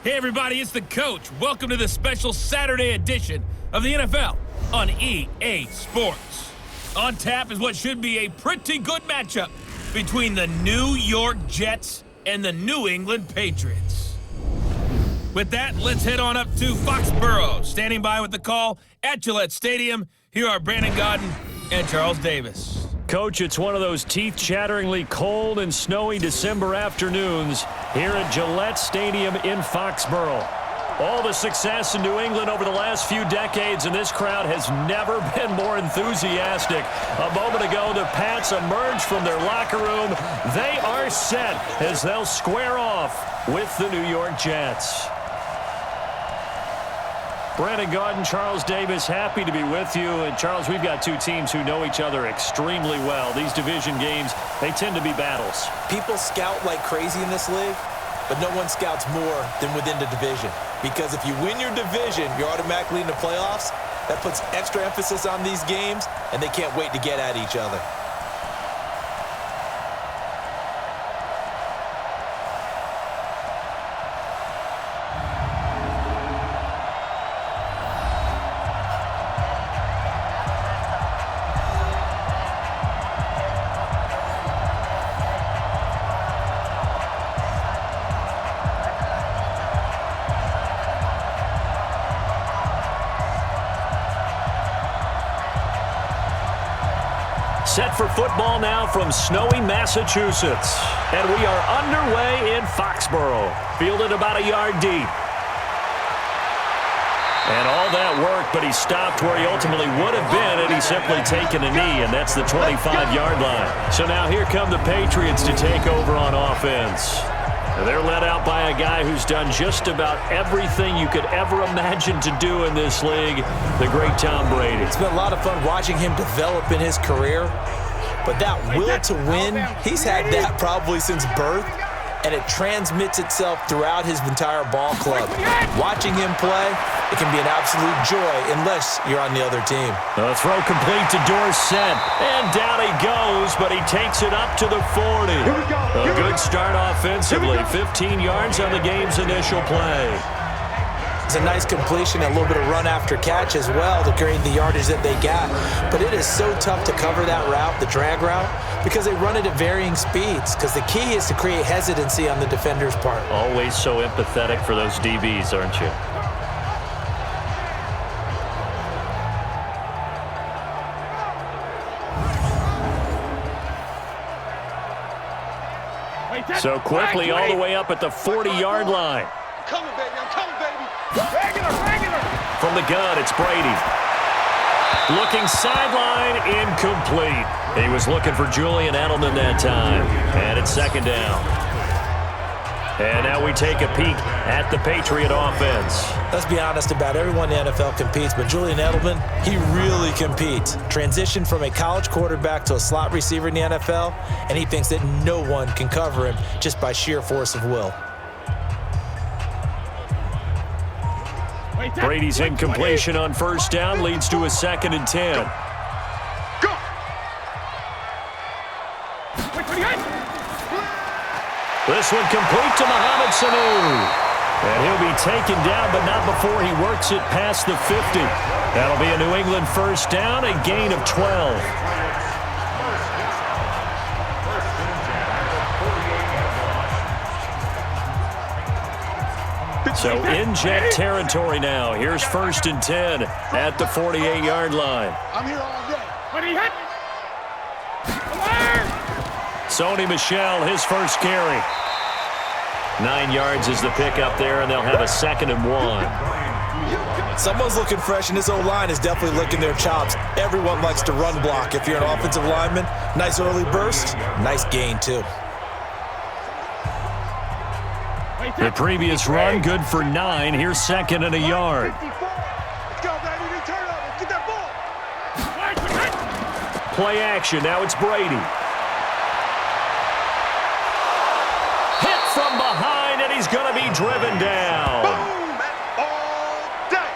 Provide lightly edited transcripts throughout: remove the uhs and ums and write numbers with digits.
Hey everybody, it's the coach. Welcome to the special Saturday edition of the NFL on EA Sports. On tap is what should be a pretty good matchup between the New York Jets and the New England Patriots. With that, let's head on up to Foxborough. Standing by with the call at Gillette Stadium, here are Brandon Gaudin and Charles Davis. Coach, it's one of those teeth-chatteringly cold and snowy December afternoons here at Gillette Stadium in Foxborough. All the success in New England over the last few decades, and this crowd has never been more enthusiastic. A moment ago, the Pats emerged from their locker room. They are set as they'll square off with the New York Jets. Brandon Gaudin, Charles Davis, happy to be with you. And Charles, we've got two teams who know each other extremely well. These division games, they tend to be battles. People scout like crazy in this league, but no one scouts more than within the division. Because if you win your division, you're automatically in the playoffs. That puts extra emphasis on these games, and they can't wait to get at each other. Set for football now from snowy Massachusetts. And we are underway in Foxborough, fielded about a yard deep. And all that work, but he stopped where he ultimately would have been had he simply taken a knee, and that's the 25-yard line. So now here come the Patriots to take over on offense. They're led out by a guy who's done just about everything you could ever imagine to do in this league, the great Tom Brady. It's been a lot of fun watching him develop in his career, but that will to win, he's had that probably since birth, and it transmits itself throughout his entire ball club. Watching him play, it can be an absolute joy unless you're on the other team. The throw complete to Dorsett, and down he goes, but he takes it up to the 40. A good start offensively, 15 yards on the game's initial play. It's a nice completion, a little bit of run after catch as well to gain the yardage that they got. But it is so tough to cover that route, the drag route, because they run it at varying speeds, because the key is to create hesitancy on the defender's part. Always so empathetic for those DBs, aren't you? So quickly all the way up at the 40-yard line. I'm coming, baby. I'm coming, baby. Regular. From the gun, it's Brady. Looking sideline, incomplete. He was looking for Julian Edelman that time. And it's second down. And now we take a peek at the Patriot offense. Let's be honest about everyone in the NFL competes, but Julian Edelman, he really competes. Transitioned from a college quarterback to a slot receiver in the NFL, and he thinks that no one can cover him just by sheer force of will. Brady's incompletion on first down leads to a 2nd and 10. Go. This one complete to Mohamed Sanu. And he'll be taken down, but not before he works it past the 50. That'll be a New England first down, a gain of 12. So in Jet territory now. Here's 1st and 10 at the 48-yard line. I'm here all day. What he hit? Sony Michel, his first carry. 9 yards is the pickup there, and they'll have a 2nd and 1. Someone's looking fresh, and this O-line is definitely licking their chops. Everyone likes to run block. If you're an offensive lineman, nice early burst, nice gain too. The previous run, good for 9. Here's 2nd and a yard. Let's go, baby. Turn over. Get that ball. Play action. Now it's Brady. Hit from behind, and he's going to be driven down. Boom. All day.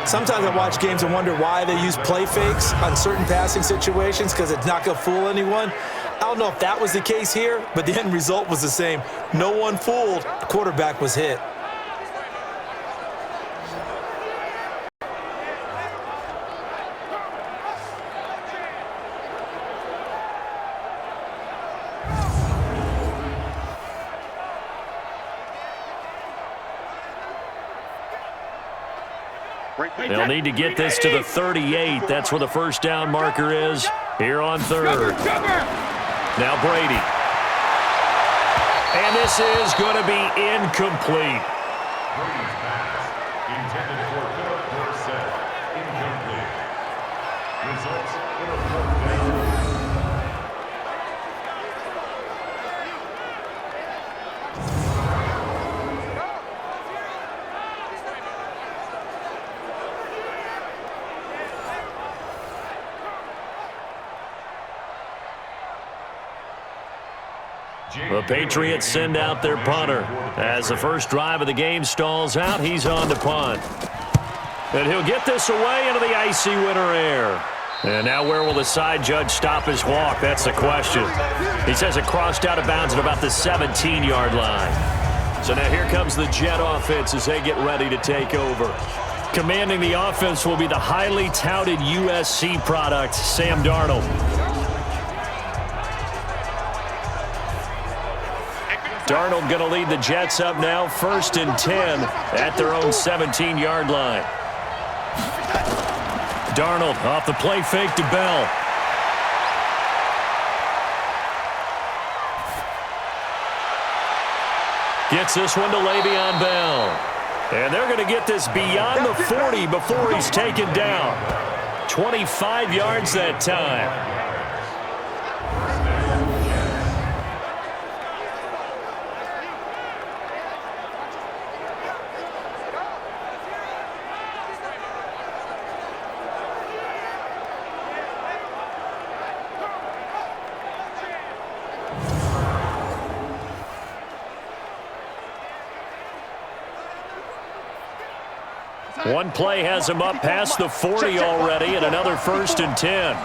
Sometimes I watch games and wonder why they use play fakes on certain passing situations because it's not going to fool anyone. I don't know if that was the case here, but the end result was the same. No one fooled. The quarterback was hit. They'll need to get this to the 38. That's where the first down marker is here on third. Now Brady. And this is going to be incomplete. Intended for Philip Dorsett. Incomplete. Results in a fourth down. The Patriots send out their punter. As the first drive of the game stalls out, he's on to punt. And he'll get this away into the icy winter air. And now where will the side judge stop his walk? That's the question. He says it crossed out of bounds at about the 17-yard line. So now here comes the Jet offense as they get ready to take over. Commanding the offense will be the highly touted USC product, Sam Darnold. Darnold going to lead the Jets up now, 1st and 10 at their own 17-yard line. Darnold off the play fake to Bell. Gets this one to Le'Veon Bell. And they're going to get this beyond the 40 before he's taken down. 25 yards that time. One play has him up past the 40 already, and another 1st and 10.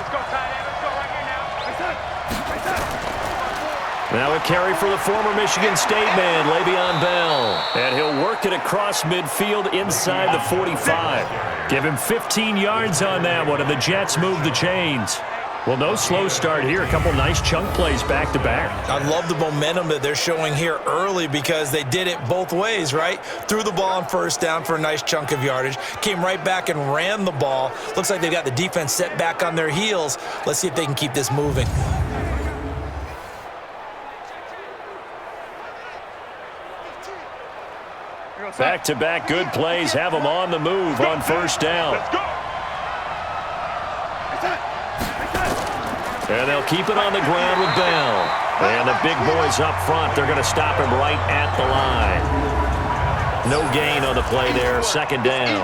Now a carry for the former Michigan State man, Le'Veon Bell. And he'll work it across midfield inside the 45. Give him 15 yards on that one, and the Jets move the chains. Well, no slow start here. A couple nice chunk plays back-to-back. I love the momentum that they're showing here early because they did it both ways, right? Threw the ball on 1st down for a nice chunk of yardage. Came right back and ran the ball. Looks like they've got the defense set back on their heels. Let's see if they can keep this moving. Back-to-back good plays have them on the move on 1st down. And they'll keep it on the ground with Bell. And the big boys up front, they're going to stop him right at the line. No gain on the play there, 2nd down.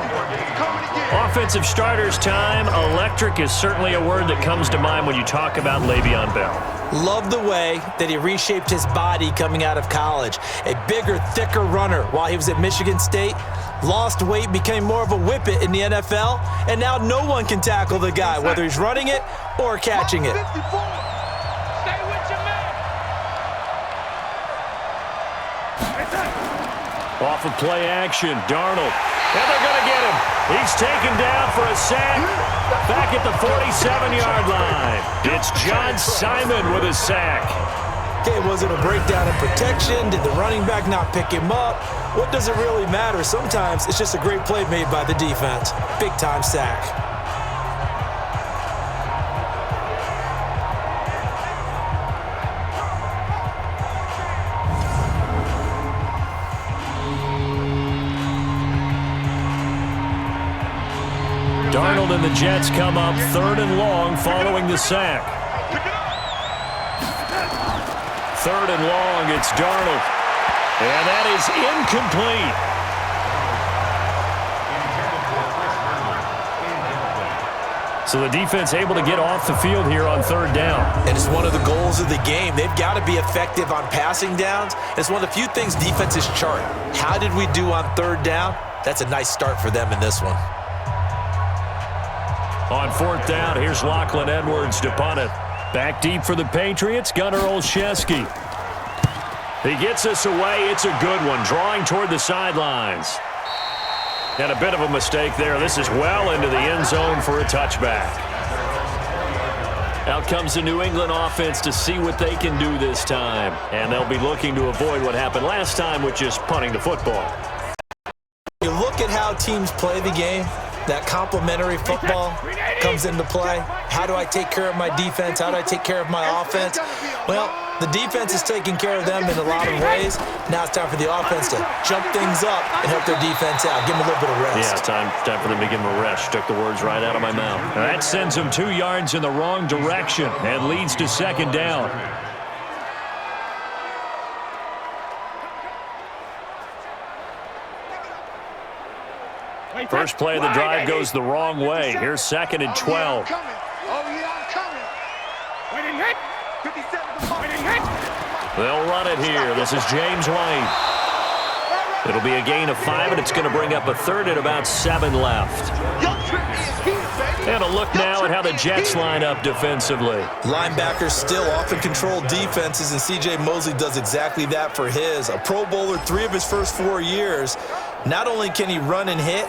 Offensive starters time. Electric is certainly a word that comes to mind when you talk about Le'Veon Bell. Love the way that he reshaped his body coming out of college. A bigger, thicker runner while he was at Michigan State. Lost weight, became more of a whippet in the NFL, and now no one can tackle the guy, whether he's running it or catching it. Off of play action, Darnold. And they're going to get him. He's taken down for a sack. Back at the 47-yard line. It's John Simon with a sack. Okay, was it a breakdown in protection? Did the running back not pick him up? What does it really matter? Sometimes it's just a great play made by the defense. Big-time sack. Darnold and the Jets come up 3rd and long following the sack. 3rd and long, it's Darnold. And that is incomplete. So the defense able to get off the field here on 3rd down. And it's one of the goals of the game. They've got to be effective on passing downs. It's one of the few things defenses chart. How did we do on 3rd down? That's a nice start for them in this one. On fourth down, here's Lachlan Edwards to punt it. Back deep for the Patriots, Gunnar Olszewski. He gets us away. It's a good one, drawing toward the sidelines. And a bit of a mistake there. This is well into the end zone for a touchback. Out comes the New England offense to see what they can do this time. And they'll be looking to avoid what happened last time, which is punting the football. You look at how teams play the game. That complementary football comes into play. How do I take care of my defense? How do I take care of my offense? Well, the defense is taking care of them in a lot of ways. Now it's time for the offense to jump things up and help their defense out. Give them a little bit of rest. Yeah, time for them to give them a rest. Took the words right out of my mouth. That sends them 2 yards in the wrong direction and leads to second down. First play of the drive goes the wrong way. Here's second and 12. They'll run it here. This is James White. It'll be a gain of 5, and it's going to bring up a third at about 7 left. And a look now at how the Jets line up defensively. Linebackers still often control defenses, and C.J. Mosley does exactly that for his. A Pro Bowler 3 of his first 4 years. Not only can he run and hit,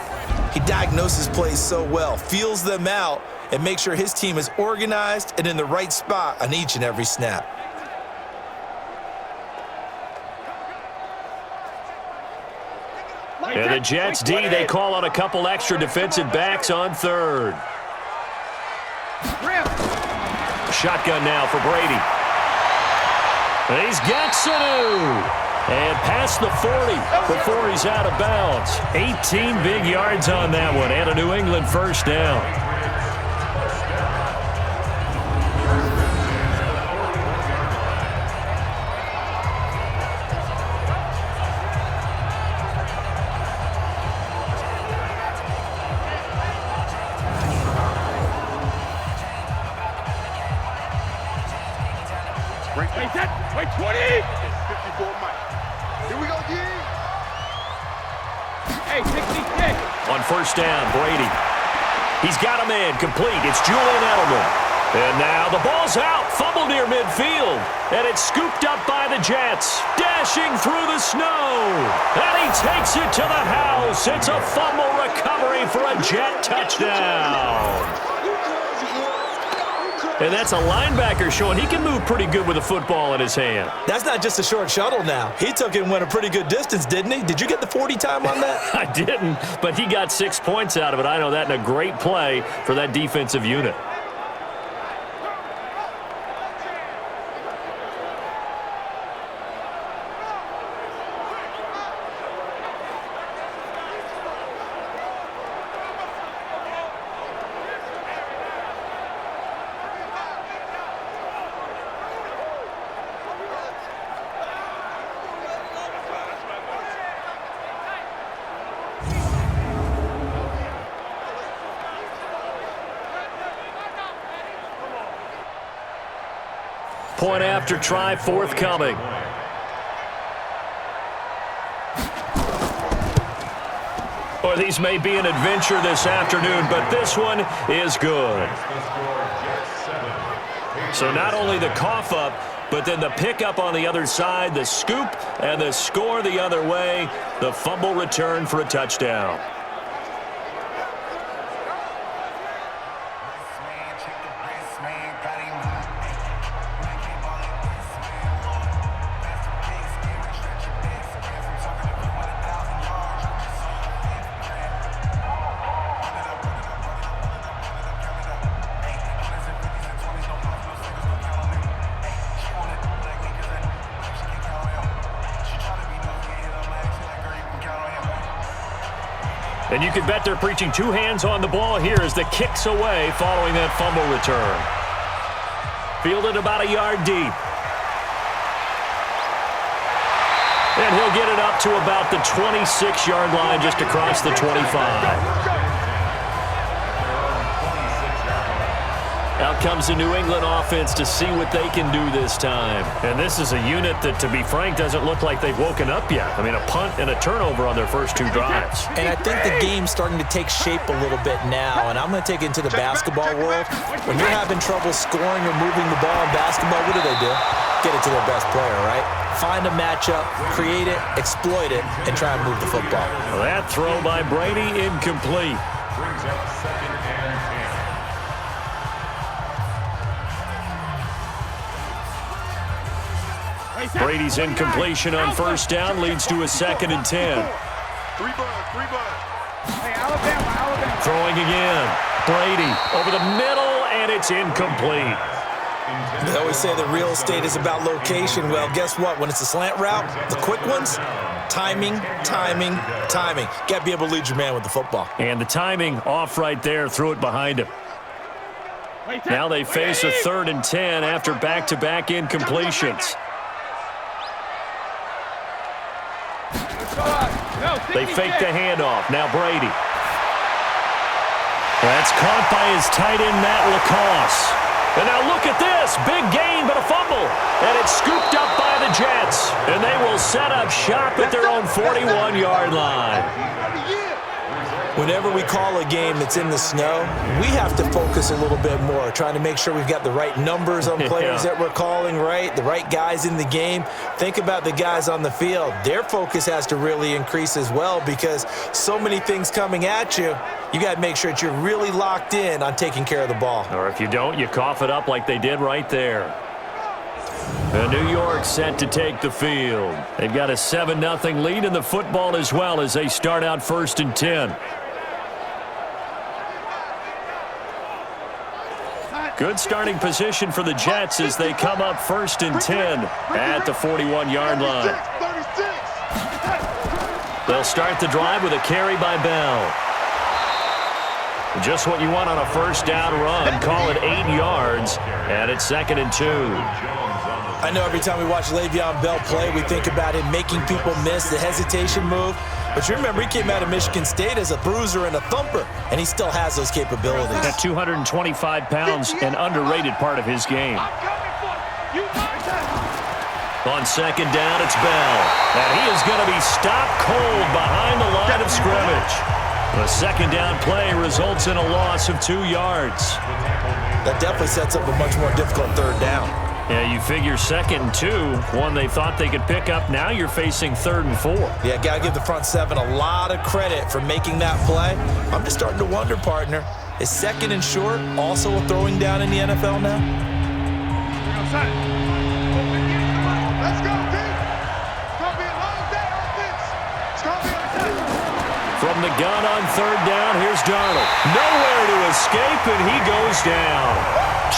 he diagnoses plays so well, feels them out, and makes sure his team is organized and in the right spot on each and every snap. And the Jets D, they call on a couple extra defensive backs on third. Shotgun now for Brady. And he's got Sanu. And past the 40 before he's out of bounds. 18 big yards on that one, and a New England first down. Wait, 20! 54 Mike. Here we go, D. Hey, 66. On first down, Brady. He's got a man complete. It's Julian Edelman. And now the ball's out. Fumble near midfield. And it's scooped up by the Jets. Dashing through the snow. And he takes it to the house. It's a fumble recovery for a Jet touchdown. And that's a linebacker showing he can move pretty good with a football in his hand. That's not just a short shuttle now. He took it and went a pretty good distance, didn't he? Did you get the 40 time on that? I didn't, but he got 6 points out of it. I know that, and a great play for that defensive unit. Point after try forthcoming. Or these may be an adventure this afternoon, but this one is good. So not only the cough up, but then the pickup on the other side, the scoop, and the score the other way, the fumble return for a touchdown. And you can bet they're preaching 2 hands on the ball here as the kick's away following that fumble return. Fielded about a yard deep. And he'll get it up to about the 26-yard line just across the 25. Out comes the New England offense to see what they can do this time. And this is a unit that, to be frank, doesn't look like they've woken up yet. I mean, a punt and a turnover on their first 2 drives. And I think the game's starting to take shape a little bit now, and I'm going to take it into the basketball world. When you're having trouble scoring or moving the ball in basketball, what do? Get it to their best player, right? Find a matchup, create it, exploit it, and try and move the football. Well, that throw by Brady, incomplete. Brings up 2nd and 10. Brady's incompletion on first down leads to a 2nd and 10. 3 buds. Hey, Alabama. Throwing again. Brady over the middle, and it's incomplete. They always say that real estate is about location. Well, guess what? When it's a slant route, the quick ones, timing. Got to be able to lead your man with the football. And the timing off right there, threw it behind him. Now they face a 3rd and 10 after back-to-back incompletions. They fake the handoff. Now Brady. That's caught by his tight end, Matt LaCosse. And now look at this. Big gain, but a fumble. And it's scooped up by the Jets. And they will set up shop at their own 41-yard line. Whenever we call a game that's in the snow, we have to focus a little bit more, trying to make sure we've got the right numbers on players that we're calling, right? The right guys in the game. Think about the guys on the field. Their focus has to really increase as well because so many things coming at you. You got to make sure that you're really locked in on taking care of the ball. Or if you don't, you cough it up like they did right there. And New York set to take the field. They've got a 7-0 lead in the football as well as they start out 1st and 10. Good starting position for the Jets as they come up 1st and 10 at the 41-yard line. They'll start the drive with a carry by Bell. Just what you want on a first down run. Call it 8 yards, and it's 2nd and 2. I know every time we watch Le'Veon Bell play, we think about him making people miss the hesitation move. But you remember, he came out of Michigan State as a bruiser and a thumper, and he still has those capabilities. At 225 pounds, an underrated part of his game. On 2nd down, it's Bell. And he is going to be stopped cold behind the line of scrimmage. The 2nd down play results in a loss of 2 yards. That definitely sets up a much more difficult 3rd down. Yeah, you figure 2nd and 2, one they thought they could pick up. Now you're facing 3rd and 4. Yeah, got to give the front 7 a lot of credit for making that play. I'm just starting to wonder, partner, is 2nd and short also a throwing down in the NFL now? Let's go, team. It's going to be a long day on this. It's going to be a From the gun on 3rd down, here's Darnold. Nowhere to escape, and he goes down.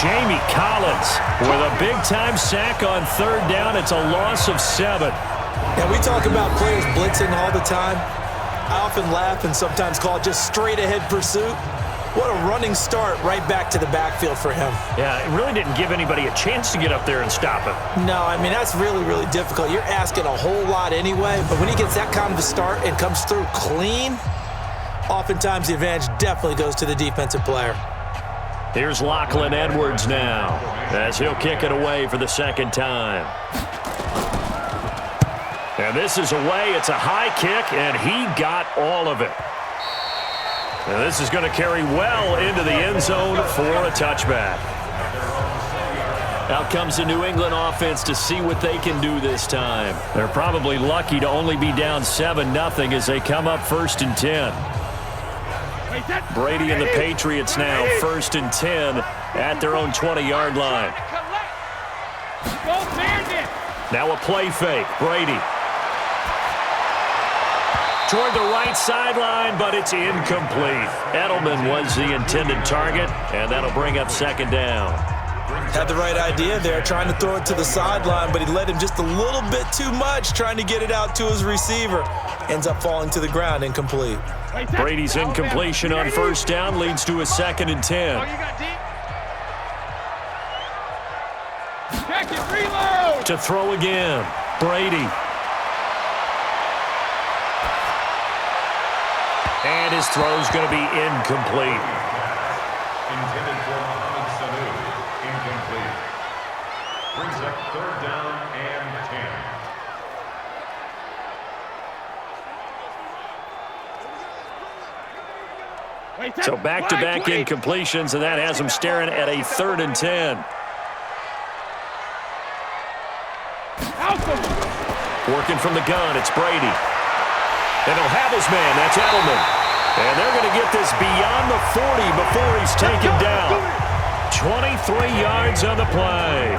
Jamie Collins with a big-time sack on 3rd down. It's a loss of 7. Now, we talk about players blitzing all the time. I often laugh and sometimes call it just straight-ahead pursuit. What a running start right back to the backfield for him. Yeah, it really didn't give anybody a chance to get up there and stop him. No, I mean, that's really, really difficult. You're asking a whole lot anyway, but when he gets that kind of a start and comes through clean, oftentimes the advantage definitely goes to the defensive player. Here's Lachlan Edwards now as he'll kick it away for the 2nd time. And this is away. It's a high kick, and he got all of it. And this is going to carry well into the end zone for a touchback. Out comes the New England offense to see what they can do this time. They're probably lucky to only be down 7-0 as they come up 1st and 10. Brady and the Patriots now 1st and 10 at their own 20-yard line. Now a play fake. Brady toward the right sideline, but it's incomplete. Edelman was the intended target, and that'll bring up 2nd down. Had the right idea there, trying to throw it to the sideline, but he led him just a little bit too much, trying to get it out to his receiver. Ends up falling to the ground, incomplete. Brady's incompletion on 1st down leads to a 2nd and 10. To throw again, Brady. And his throw's going to be incomplete. Intended for Mohamed Sanu. So back-to-back incompletions, and that has him staring at a 3rd and 10. Working from the gun, it's Brady. And he'll have his man, that's Edelman. And they're going to get this beyond the 40 before he's taken down. 23 yards on the play.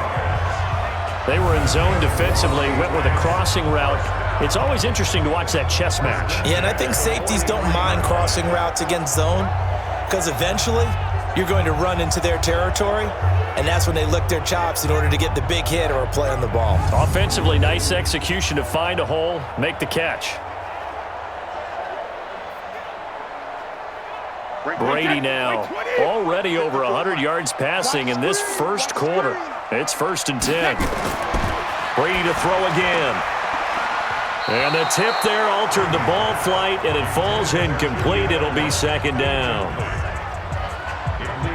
They were in zone defensively, went with a crossing route. It's always interesting to watch that chess match. Yeah, and I think safeties don't mind crossing routes against zone because eventually you're going to run into their territory, and that's when they lick their chops in order to get the big hit or a play on the ball. Offensively, nice execution to find a hole, make the catch. Brady now already over 100 yards passing in this first quarter. It's 1st and 10. Brady to throw again. And the tip there altered the ball flight, and it falls incomplete. It'll be 2nd down.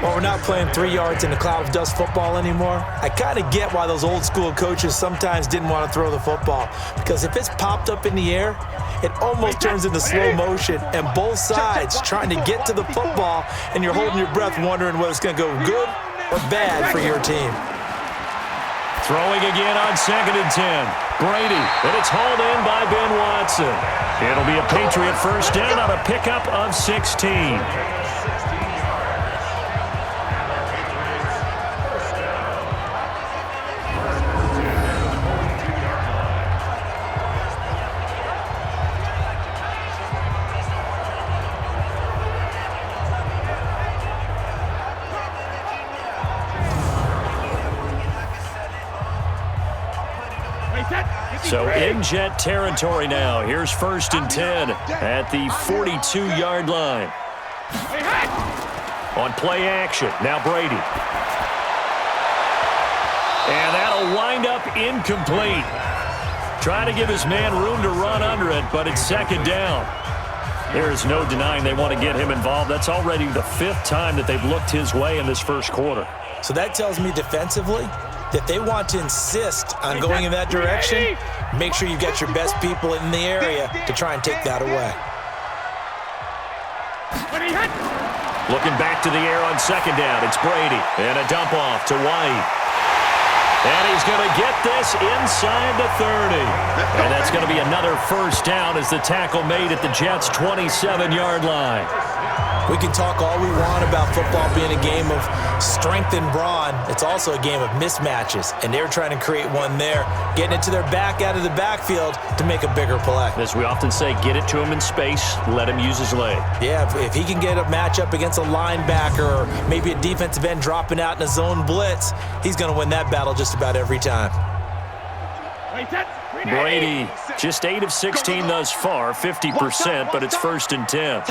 Well, we're not playing 3 yards in a cloud of dust football anymore. I kind of get why those old school coaches sometimes didn't want to throw the football, because if it's popped up in the air, it almost turns into slow motion, and both sides trying to get to the football, and you're holding your breath wondering whether it's going to go good or bad for your team. Throwing again on 2nd and 10. Brady, and it's hauled in by Ben Watson. It'll be a Patriot first down on a pickup of 16. So in jet territory now. Here's 1st and 10 at the 42-yard line. On play action, now Brady. And that'll wind up incomplete. Trying to give his man room to run under it, but it's 2nd down. There is no denying they want to get him involved. That's already the 5th time that they've looked his way in this first quarter. So that tells me defensively that they want to insist on going in that direction. Make sure you've got your best people in the area to try and take that away. Looking back to the air on 2nd down. It's Brady. And a dump off to White. And he's going to get this inside the 30. And that's going to be another first down as the tackle made at the Jets' 27-yard line. We can talk all we want about football being a game of strength and brawn. It's also a game of mismatches, and they're trying to create one there, getting it to their back out of the backfield to make a bigger play. As we often say, get it to him in space, let him use his leg. Yeah, if he can get a matchup against a linebacker or maybe a defensive end dropping out in a zone blitz, he's going to win that battle just about every time. Brady, just 8 of 16 thus far, 50%, but it's 1st and 10.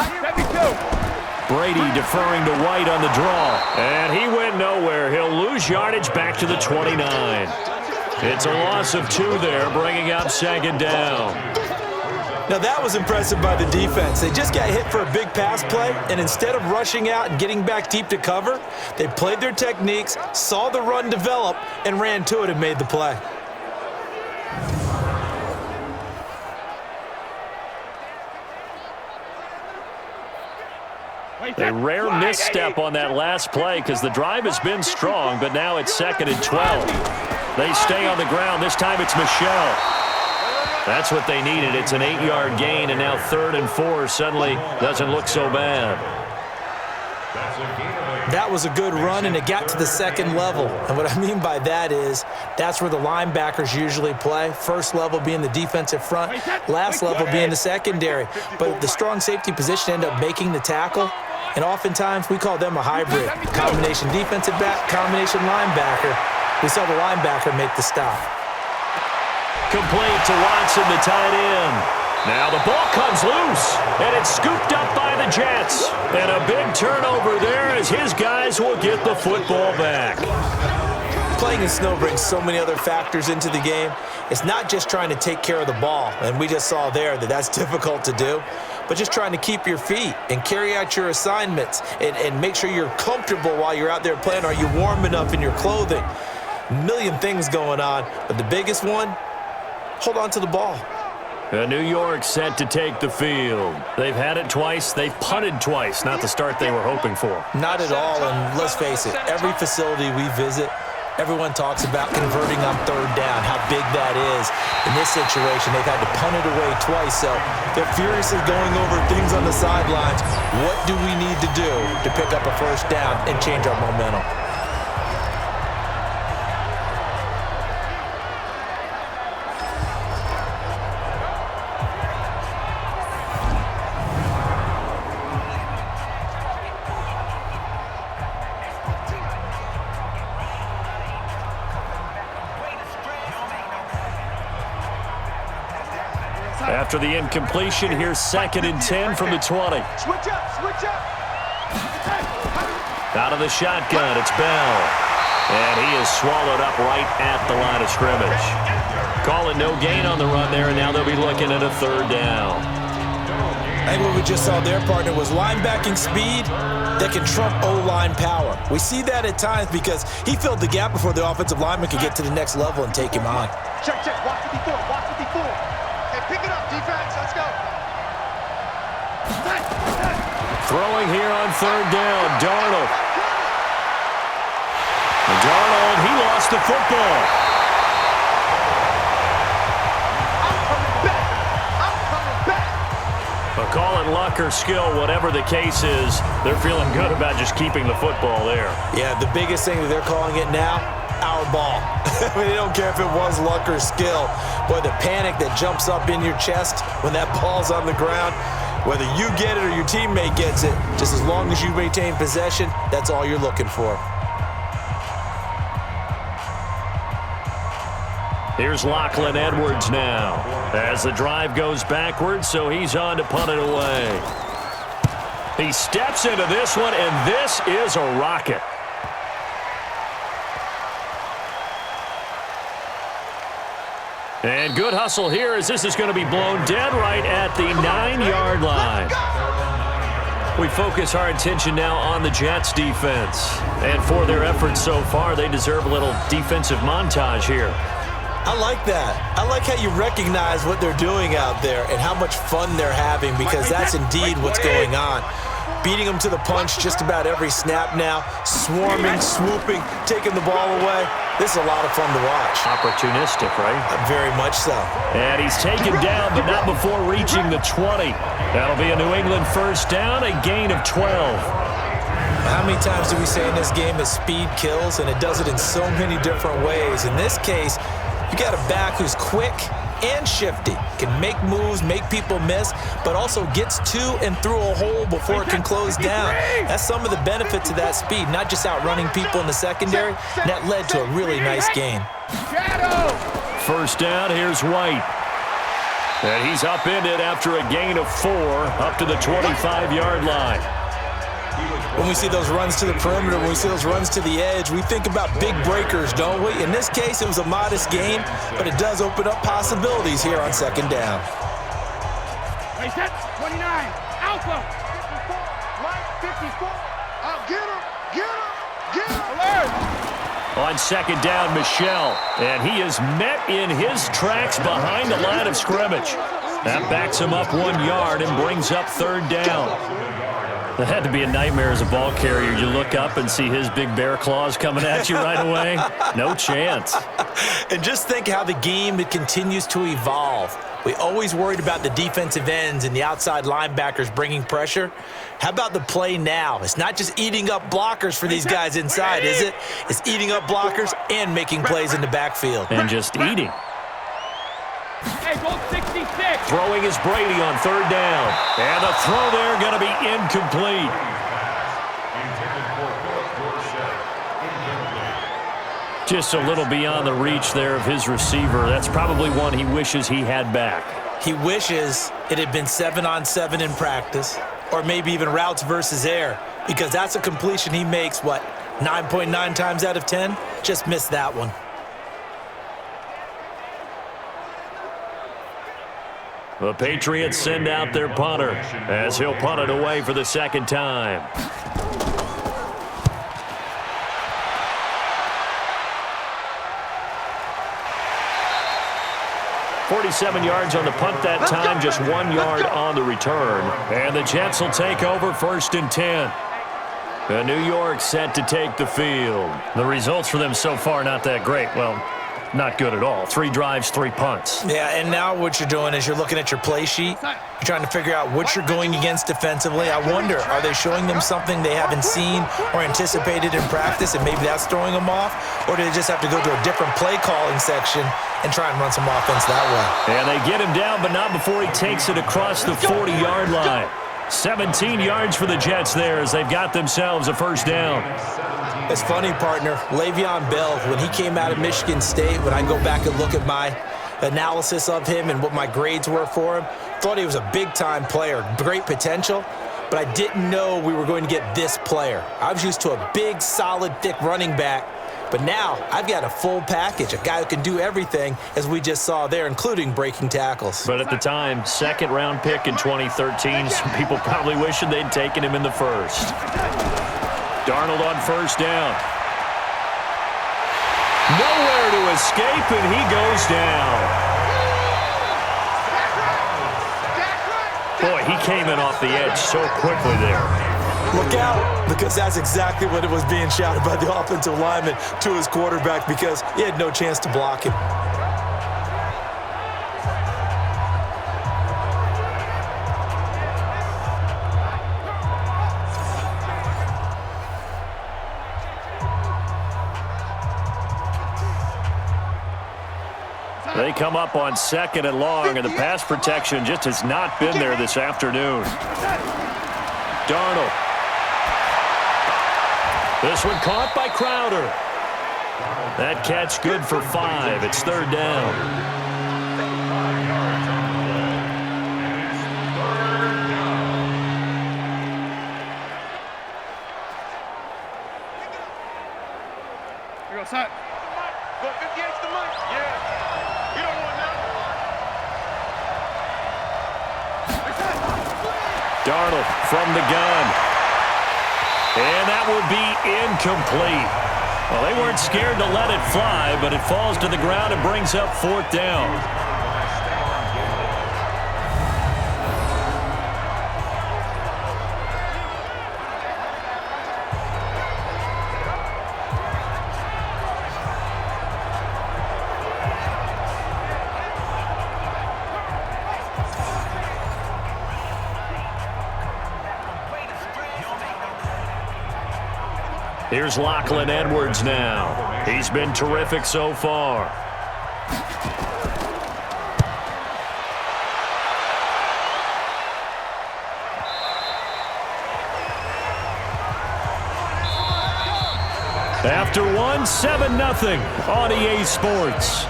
Brady deferring to White on the draw. And he went nowhere. He'll lose yardage back to the 29. It's a loss of 2 there, bringing up 2nd down. Now that was impressive by the defense. They just got hit for a big pass play, and instead of rushing out and getting back deep to cover, they played their techniques, saw the run develop, and ran to it and made the play. A rare misstep on that last play because the drive has been strong, but now it's 2nd and 12. They stay on the ground. This time it's Michel. That's what they needed. It's an 8-yard gain, and now 3rd and 4 suddenly doesn't look so bad. That was a good run, and it got to the 2nd level. And what I mean by that is that's where the linebackers usually play. First level being the defensive front, last level being the secondary. But the strong safety position ended up making the tackle, and oftentimes we call them a hybrid. Combination defensive back, combination linebacker. We saw the linebacker make the stop. Complete to Watson, the tight end. Now the ball comes loose, and it's scooped up by the Jets. And a big turnover there as his guys will get the football back. Playing in snow brings so many other factors into the game. It's not just trying to take care of the ball, and we just saw there that that's difficult to do, but just trying to keep your feet and carry out your assignments and make sure you're comfortable while you're out there playing. Are you warm enough in your clothing? A million things going on, but the biggest one, hold on to the ball. New York set to take the field. They've had it twice. They've punted twice. Not the start they were hoping for. Not at all, and let's face it, every facility we visit, everyone talks about converting on third down, how big that is. In this situation, they've had to punt it away twice, so they're furiously going over things on the sidelines. What do we need to do to pick up a first down and change our momentum? After the incompletion, here's 2nd and 10 from the 20. Switch up, switch up. Out of the shotgun, it's Bell. And he is swallowed up right at the line of scrimmage. Call it no gain on the run there, and now they'll be looking at a 3rd down. I think what we just saw there, partner, was linebacking speed that can trump O-line power. We see that at times because he filled the gap before the offensive lineman could get to the next level and take him on. Check, check. Watch 54, watch 54. Hey, pick it up, defense. Let's go. Throwing here on 3rd down, Darnold. And Darnold, he lost the football. I'm coming back. I'm coming back. But call it luck or skill, whatever the case is, they're feeling good about just keeping the football there. Yeah, the biggest thing that they're calling it now, our ball. I mean, they don't care if it was luck or skill. Boy, the panic that jumps up in your chest when that ball's on the ground, whether you get it or your teammate gets it, just as long as you maintain possession, that's all you're looking for. Here's Lachlan Edwards now as the drive goes backwards, so he's on to punt it away. He steps into this one, and this is a rocket. And good hustle here as this is going to be blown dead right at the 9-yard line. We focus our attention now on the Jets defense. And for their efforts so far, they deserve a little defensive montage here. I like that. I like how you recognize what they're doing out there and how much fun they're having, because that's indeed what's going on. Beating them to the punch just about every snap now, swarming, swooping, taking the ball away. This is a lot of fun to watch. Opportunistic, right? Very much so. And he's taken down, but not before reaching the 20. That'll be a New England first down, a gain of 12. How many times do we say in this game that speed kills, and it does it in so many different ways? In this case, you got a back who's quick and shifty, can make moves, make people miss, but also gets to and through a hole before it can close down. That's some of the benefits of that speed, not just outrunning people in the secondary, and that led to a really nice gain. First down, here's White. And he's upended after a gain of 4 up to the 25-yard line. When we see those runs to the perimeter, when we see those runs to the edge, we think about big breakers, don't we? In this case, it was a modest gain, but it does open up possibilities here on 2nd down. Hey, set 29, Alpha. 54, get him, get him, get him. Alert. On 2nd down, Michel, and he is met in his tracks behind the line of scrimmage. That backs him up 1 yard and brings up 3rd down. That had to be a nightmare as a ball carrier. You look up and see his big bear claws coming at you right away. No chance. And just think how the game continues to evolve. We always worried about the defensive ends and the outside linebackers bringing pressure. How about the play now? It's not just eating up blockers for these guys inside, is it? It's eating up blockers and making plays in the backfield. And just eating. Hey, goal 66. Throwing is Brady on 3rd down. And the throw there going to be incomplete. Just a little beyond the reach there of his receiver. That's probably one he wishes he had back. He wishes it had been 7-on-7 in practice, or maybe even routes versus air, because that's a completion he makes, 9.9 times out of 10? Just missed that one. The Patriots send out their punter as he'll punt it away for the 2nd time. 47 yards on the punt that time, just 1 yard on the return. And the Jets will take over 1st and 10. New York set to take the field. The results for them so far not that great. Well, not good at all. 3 drives, 3 punts. Yeah, and now what you're doing is you're looking at your play sheet. You're trying to figure out what you're going against defensively. I wonder, are they showing them something they haven't seen or anticipated in practice, and maybe that's throwing them off? Or do they just have to go to a different play calling section and try and run some offense that way? And they get him down, but not before he takes it across the 40-yard line. 17 yards for the Jets there as they've got themselves a 1st down. It's funny, partner. Le'Veon Bell, when he came out of Michigan State, when I go back and look at my analysis of him and what my grades were for him, thought he was a big-time player, great potential, but I didn't know we were going to get this player. I was used to a big, solid, thick running back, but now I've got a full package, a guy who can do everything, as we just saw there, including breaking tackles. But at the time, 2nd-round pick in 2013, some people probably wishing they'd taken him in the 1st. Darnold on 1st down. Nowhere to escape, and he goes down. Boy, he came in off the edge so quickly there. Look out, because that's exactly what it was being shouted by the offensive lineman to his quarterback, because he had no chance to block him. They come up on 2nd and long, and the pass protection just has not been there this afternoon. Darnold. This one caught by Crowder. That catch good for 5. It's 3rd down. Here we go, son. Go 58's the money. Yeah. You don't want that. Darnold from the gun. And that will be incomplete. Well, they weren't scared to let it fly, but it falls to the ground and brings up 4th down. Here's Lachlan Edwards now. He's been terrific so far. After one, 7-0 on EA Sports.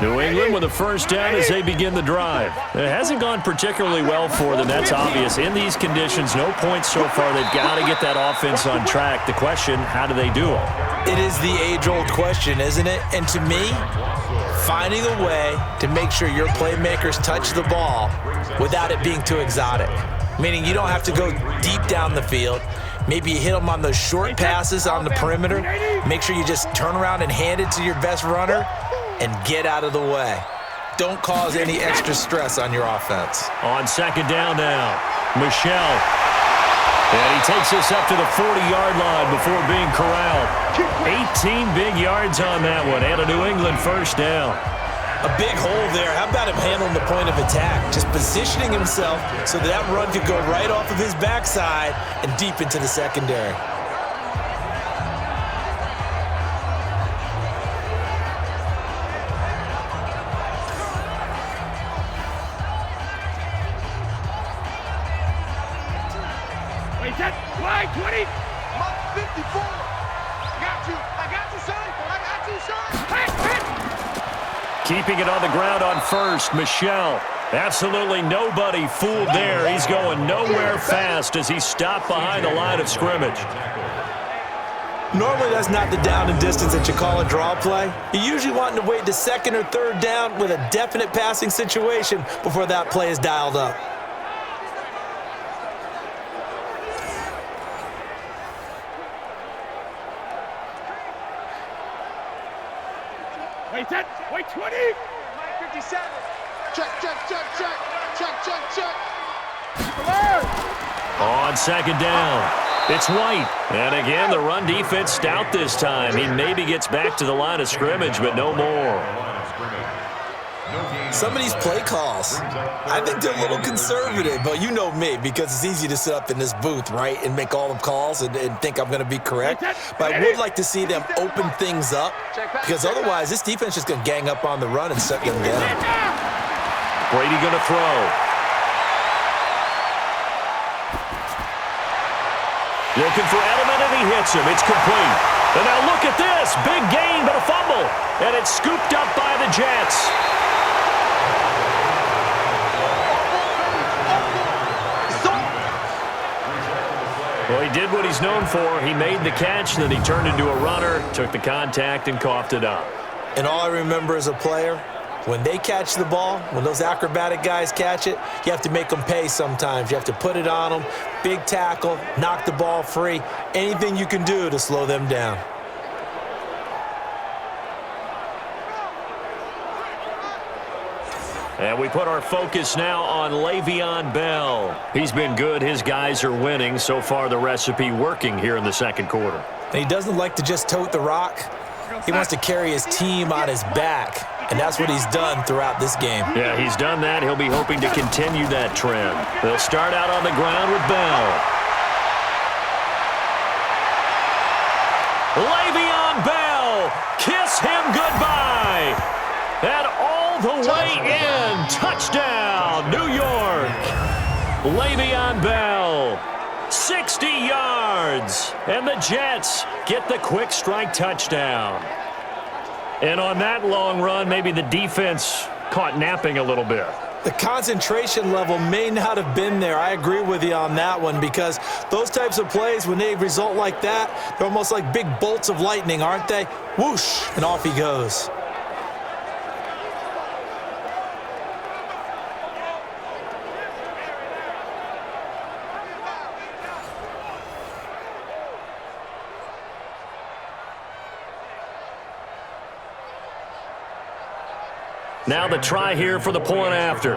New England with a 1st down as they begin the drive. It hasn't gone particularly well for them, that's obvious. In these conditions, no points so far. They've got to get that offense on track. The question, how do they do it? It is the age-old question, isn't it? And to me, finding a way to make sure your playmakers touch the ball without it being too exotic. Meaning you don't have to go deep down the field. Maybe you hit them on those short passes on the perimeter. Make sure you just turn around and hand it to your best runner and get out of the way. Don't cause any extra stress on your offense. On 2nd down now, Michel. And he takes us up to the 40-yard line before being corralled. 18 big yards on that one, and a New England 1st down. A big hole there. How about him handling the point of attack? Just positioning himself so that run could go right off of his backside and deep into the secondary. Wait, set, wide, 20. Mark 54. Got you. I got you, son. I got you, son. Hit, hit. Keeping it on the ground on 1st, Michel. Absolutely nobody fooled there. He's going nowhere fast as he stopped behind the line of scrimmage. Normally that's not the down and distance that you call a draw play. You usually want to wait to 2nd or 3rd down with a definite passing situation before that play is dialed up. Wait, set. Wait, 20. 57. Check, check, check, check. Check, check, check. On second down, it's White. And again, the run defense stout this time. He maybe gets back to the line of scrimmage, but no more. Some of these play calls, I think they're a little conservative, but you know me, because it's easy to sit up in this booth, right, and make all the calls and think I'm going to be correct. But I would like to see them open things up, because otherwise this defense is going to gang up on the run and shut them down. Brady going to throw. Looking for Edelman, and he hits him. It's complete. And now look at this. Big gain, but a fumble. And it's scooped up by the Jets. Well, he did what he's known for. He made the catch, then he turned into a runner, took the contact, and coughed it up. And all I remember as a player, when they catch the ball, when those acrobatic guys catch it, you have to make them pay sometimes. You have to put it on them, big tackle, knock the ball free, anything you can do to slow them down. And we put our focus now on Le'Veon Bell. He's been good. His guys are winning. So far, the recipe working here in the second quarter. And he doesn't like to just tote the rock. He wants to carry his team on his back, and that's what he's done throughout this game. Yeah, he's done that. He'll be hoping to continue that trend. They'll start out on the ground with Bell. Le'Veon Bell, kiss him goodbye. And all the way in, touchdown, New York. Le'Veon Bell, 60 yards, and the Jets get the quick strike touchdown. And on that long run, maybe the defense caught napping a little bit. The concentration level may not have been there. I agree with you on that one, because those types of plays, when they result like that, they're almost like big bolts of lightning, aren't they? Whoosh, and off he goes. Now the try here for the point after.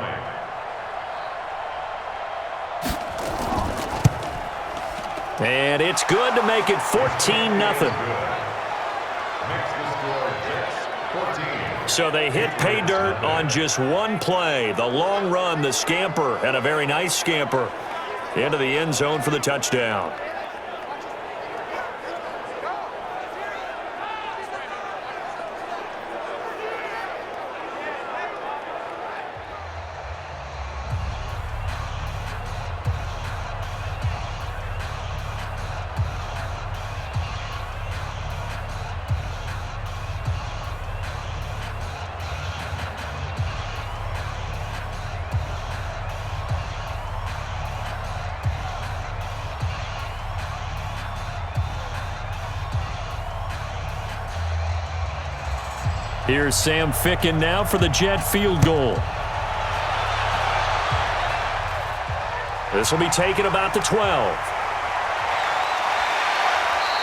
And it's good to make it 14-0. So they hit pay dirt on just one play. The long run, the scamper, and a very nice scamper into the end zone for the touchdown. Here's Sam Ficken now for the Jet field goal. This will be taken about the 12.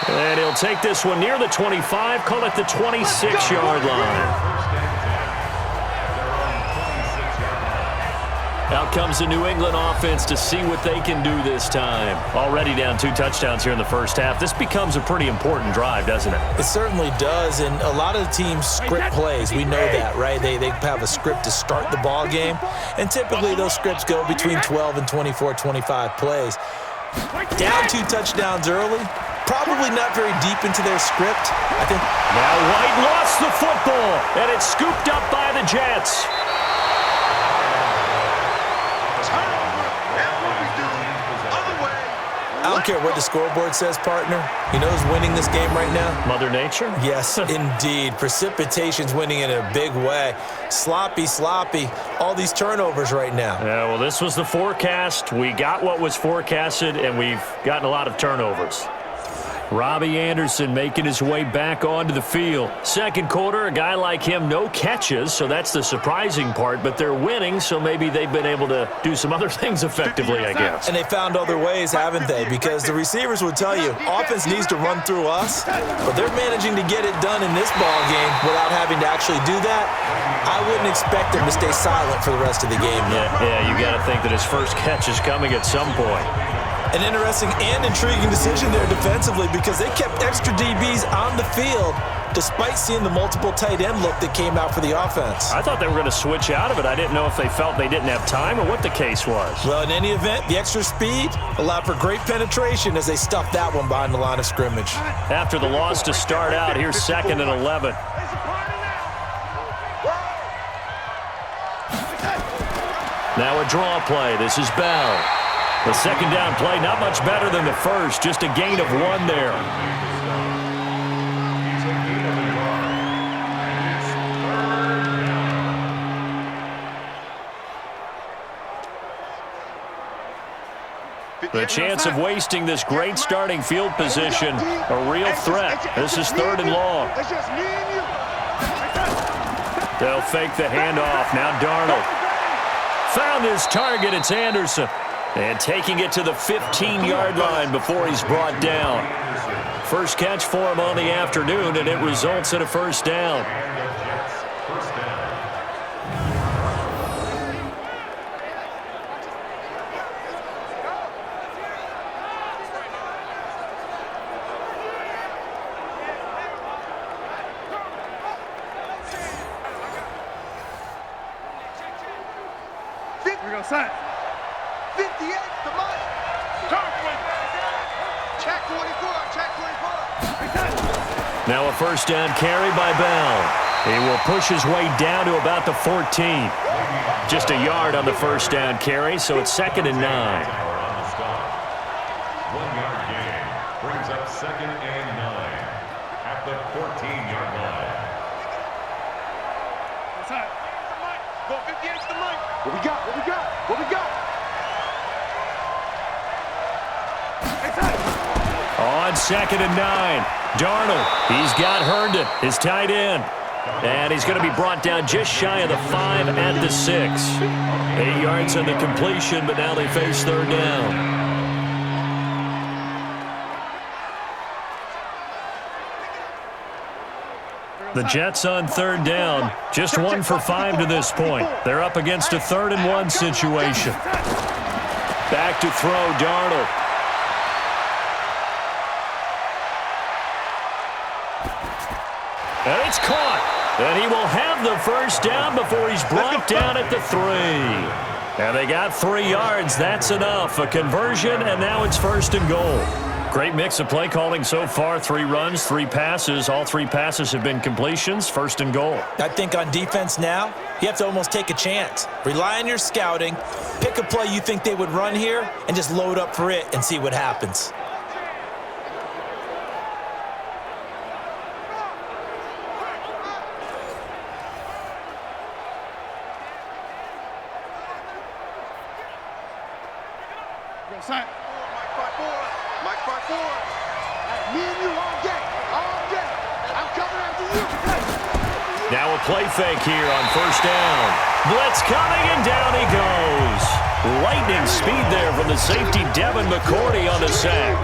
And he'll take this one near the 25, call it the 26-yard line. Out comes the New England offense to see what they can do this time. Already down 2 touchdowns here in the first half. This becomes a pretty important drive, doesn't it? It certainly does, and a lot of the teams script plays. We know that, right? They have a script to start the ball game, and typically those scripts go between 12 and 24, 25 plays. Down 2 touchdowns early, probably not very deep into their script. I think. Now White lost the football, and it's scooped up by the Jets. I don't care what the scoreboard says, partner. You know who's winning this game right now? Mother Nature? Yes, indeed. Precipitation's winning in a big way. Sloppy, all these turnovers right now. Yeah, well, this was the forecast. We got what was forecasted, and we've gotten a lot of turnovers. Robbie Anderson making his way back onto the field. Second quarter, a guy like him, no catches, so that's the surprising part, but they're winning, so maybe they've been able to do some other things effectively, I guess. And they found other ways, haven't they? Because the receivers would tell you, offense needs to run through us, but they're managing to get it done in this ball game without having to actually do that. I wouldn't expect them to stay silent for the rest of the game. Yeah, you got to think that his first catch is coming at some point. An interesting and intriguing decision there defensively because they kept extra DBs on the field despite seeing the multiple tight end look that came out for the offense. I thought they were going to switch out of it. I didn't know if they felt they didn't have time or what the case was. Well, in any event, the extra speed allowed for great penetration as they stuffed that one behind the line of scrimmage. After the loss to start out, here's 2nd and 11. Now a draw play. This is Bell. The second down play, not much better than the first, just a gain of 1 there. The chance of wasting this great starting field position, a real threat. This is 3rd and long. They'll fake the handoff. Now Darnold. Found his target. It's Anderson. And taking it to the 15-yard line before he's brought down. First catch for him on the afternoon, and it results in a first down. Here we go, set. 58, the money. Check 24, check 24. Now a first down carry by Bell. He will push his way down to about the 14. Just a yard on the first down carry, so it's 2nd and 9. 1-yard gain brings up 2nd and 9 at the 14-yard line. Set. Go 58 to the mic. What we got? What we got? What we got? On 2nd and 9, Darnold. He's got Herndon, his tight end. And he's going to be brought down just shy of the 5 at the 6. 8 yards on the completion, but now they face 3rd down. The Jets on 3rd down, just 1 for 5 to this point. They're up against a 3rd and 1 situation. Back to throw, Darnold. And it's caught. And he will have the first down before he's brought down at the 3. And they got 3 yards. That's enough. A conversion, and now it's 1st and goal. Great mix of play calling so far. 3 runs, 3 passes. All 3 passes have been completions. 1st and goal. I think on defense now, you have to almost take a chance. Rely on your scouting. Pick a play you think they would run here and just load up for it and see what happens. Set. Mike by 4. Me and you all day. All day. I'm coming after you. Now a play fake here on 1st down. Blitz coming, and down he goes. Lightning speed there from the safety, Devin McCourty, on the sack.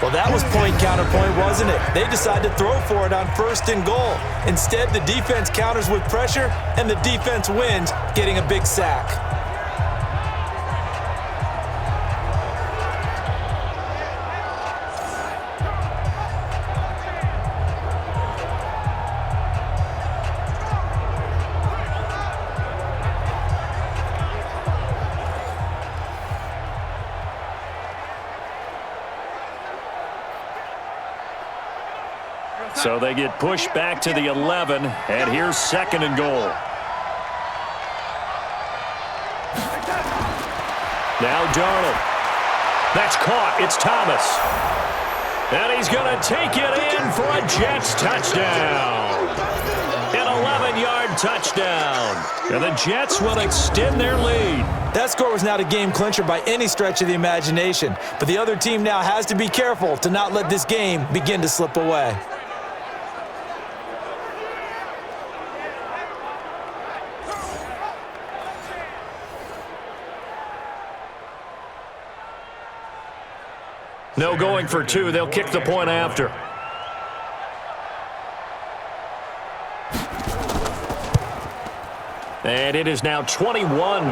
Well, that was point counterpoint, wasn't it? They decided to throw for it on 1st and goal. Instead, the defense counters with pressure, and the defense wins, getting a big sack. So they get pushed back to the 11, and here's 2nd and goal. Now Darnold. That's caught. It's Thomas. And he's going to take it in for a Jets touchdown. An 11-yard 44-yard touchdown. And the Jets will extend their lead. That score was not a game clincher by any stretch of the imagination, but the other team now has to be careful to not let this game begin to slip away. No going for two. They'll kick the point after. And it is now 21-0.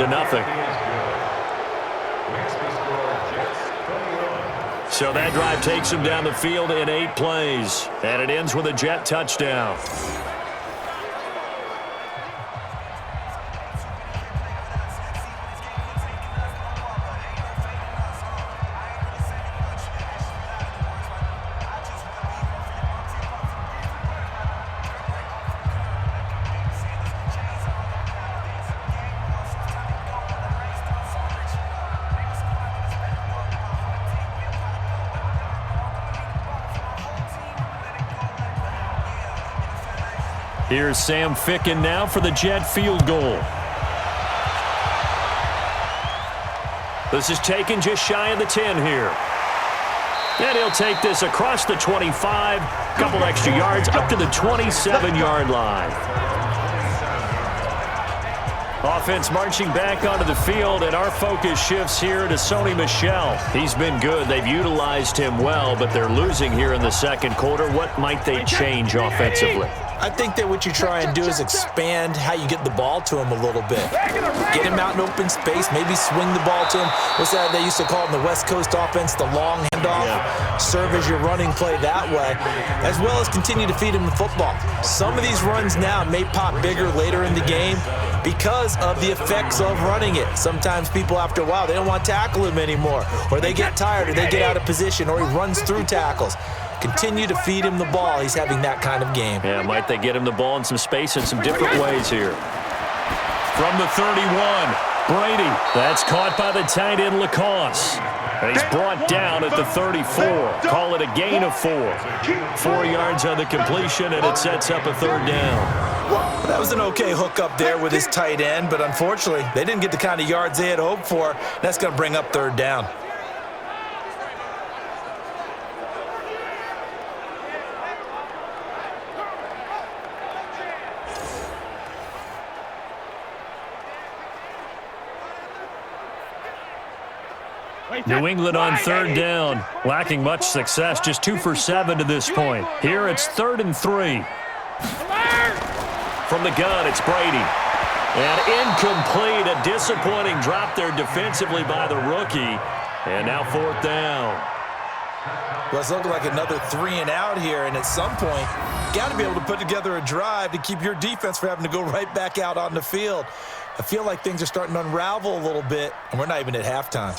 So that drive takes him down the field in 8 plays. And it ends with a Jet touchdown. Here's Sam Ficken now for the Jet field goal. This is taken just shy of the 10 here. And he'll take this across the 25, couple extra yards up to the 27-yard line. Offense marching back onto the field, and our focus shifts here to Sony Michel. He's been good. They've utilized him well, but they're losing here in the second quarter. What might they change offensively? I think that what you try and do is expand how you get the ball to him a little bit. Get him out in open space, maybe swing the ball to him. What's that they used to call in the West Coast offense, the long handoff? Yeah. Serve as your running play that way, as well as continue to feed him the football. Some of these runs now may pop bigger later in the game because of the effects of running it. Sometimes people, after a while, they don't want to tackle him anymore, or they get tired, or they get out of position, or he runs through tackles. Continue to feed him the ball. He's having that kind of game. Yeah, might they get him the ball in some space in some different ways here. From the 31, Brady. That's caught by the tight end, Lacoste. And he's brought down at the 34. Call it a gain of 4. 4 yards on the completion, and it sets up a third down. That was an okay hook up there with his tight end, but unfortunately, they didn't get the kind of yards they had hoped for. That's going to bring up third down. New England on third down, lacking much success, just 2 for 7 to this point. Here it's 3rd and 3. From the gun, it's Brady. And incomplete, a disappointing drop there defensively by the rookie. And now 4th down. Well, it's looking like another 3 and out here, and at some point, you got to be able to put together a drive to keep your defense from having to go right back out on the field. I feel like things are starting to unravel a little bit, and we're not even at halftime.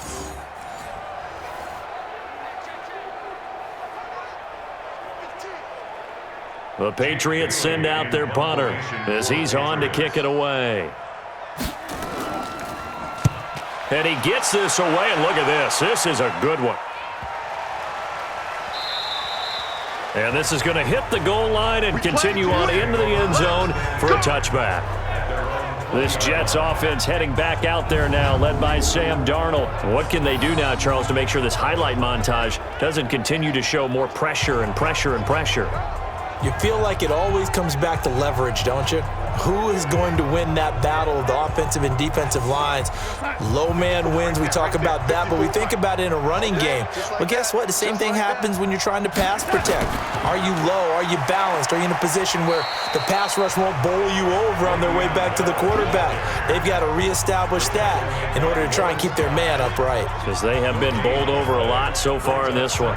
The Patriots send out their punter as he's on to kick it away. And he gets this away, and look at this. This is a good one. And this is going to hit the goal line and continue on into the end zone for a touchback. This Jets offense heading back out there now, led by Sam Darnold. What can they do now, Charles, to make sure this highlight montage doesn't continue to show more pressure and pressure and pressure? You feel like it always comes back to leverage, don't you? Who is going to win that battle of the offensive and defensive lines? Low man wins. We talk about that, but we think about it in a running game. Well, guess what? The same thing happens when you're trying to pass protect. Are you low? Are you balanced? Are you in a position where the pass rush won't bowl you over on their way back to the quarterback? They've got to reestablish that in order to try and keep their man upright. Because they have been bowled over a lot so far in this one.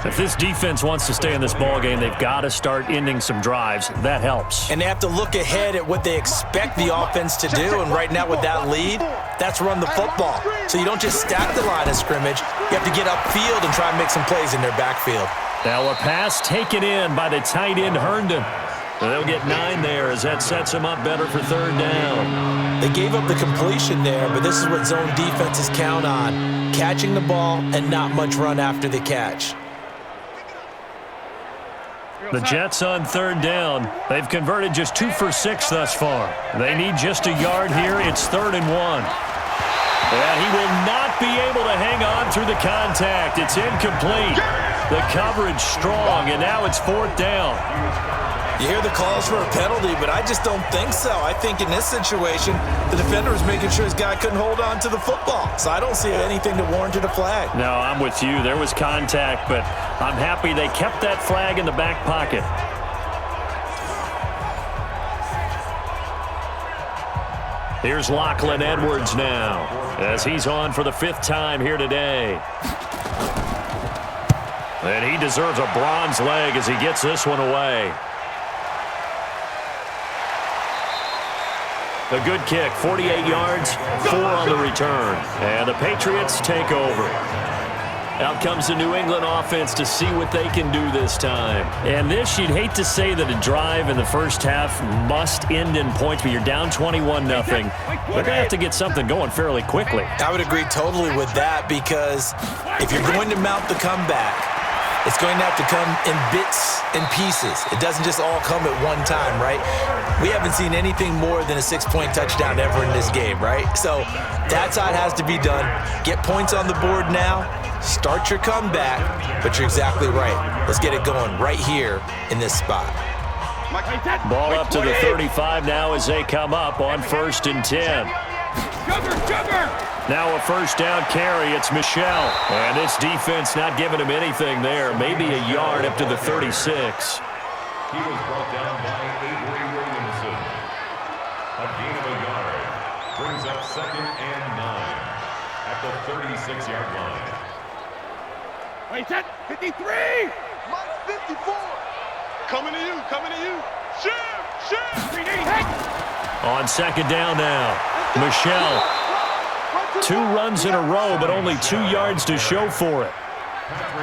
If this defense wants to stay in this ballgame, they've got to start ending some drives. That helps. And they have to look ahead at what they expect the offense to do. And right now with that lead, that's run the football. So you don't just stack the line of scrimmage. You have to get upfield and try and make some plays in their backfield. Now a pass taken in by the tight end, Herndon. They'll get 9 there as that sets them up better for third down. They gave up the completion there, but this is what zone defenses count on. Catching the ball and not much run after the catch. The Jets on third down. They've converted just 2 for 6 thus far. They need just a yard here. It's 3rd and 1. And he will not be able to hang on through the contact. It's incomplete. The coverage strong, and now it's 4th down. You hear the calls for a penalty, but I just don't think so. I think in this situation, the defender was making sure his guy couldn't hold on to the football. So I don't see anything to warrant a flag. No, I'm with you. There was contact, but I'm happy they kept that flag in the back pocket. Here's Lachlan Edwards now, as he's on for the 5th time here today. And he deserves a bronze leg as he gets this one away. A good kick, 48 yards, 4 on the return. And the Patriots take over. Out comes the New England offense to see what they can do this time. And this, you'd hate to say that a drive in the first half must end in points, but you're down 21-0. They're going to have to get something going fairly quickly. I would agree totally with that, because if you're going to mount the comeback, it's going to have to come in bits and pieces. It doesn't just all come at one time, right? We haven't seen anything more than a 6-point touchdown ever in this game, right? So that's how it has to be done. Get points on the board now. Start your comeback, but you're exactly right. Let's get it going right here in this spot. Ball up to the 35 now as they come up on 1st and 10. Now a 1st down carry. It's Michel. And its defense not giving him anything there. Maybe a yard up to the 36. He was brought down by Avery Williamson. A gain of a yard. Brings up 2nd and 9 at the 36-yard line. Wait, 53! Mike 54. Coming to you, coming to you. Shoot! On 2nd down now, Michel. 2 runs in a row, but only 2 yards to show for it.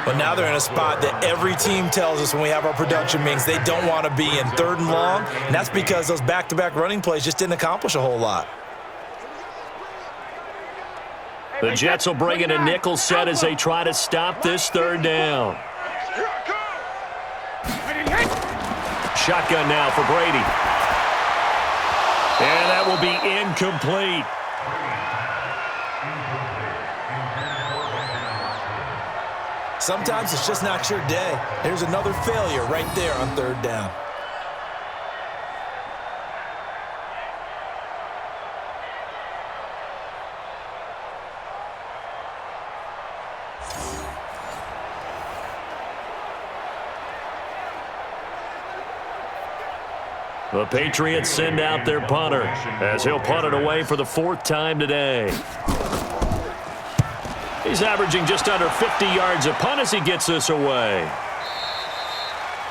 But now they're in a spot that every team tells us when we have our production meetings they don't want to be in, 3rd and long, and that's because those back-to-back running plays just didn't accomplish a whole lot. The Jets will bring in a nickel set as they try to stop this 3rd down. Shotgun now for Brady. And that will be incomplete. Sometimes it's just not your day. There's another failure right there on 3rd down. The Patriots send out their punter as he'll punt it away for the 4th time today. He's averaging just under 50 yards a punt as he gets this away.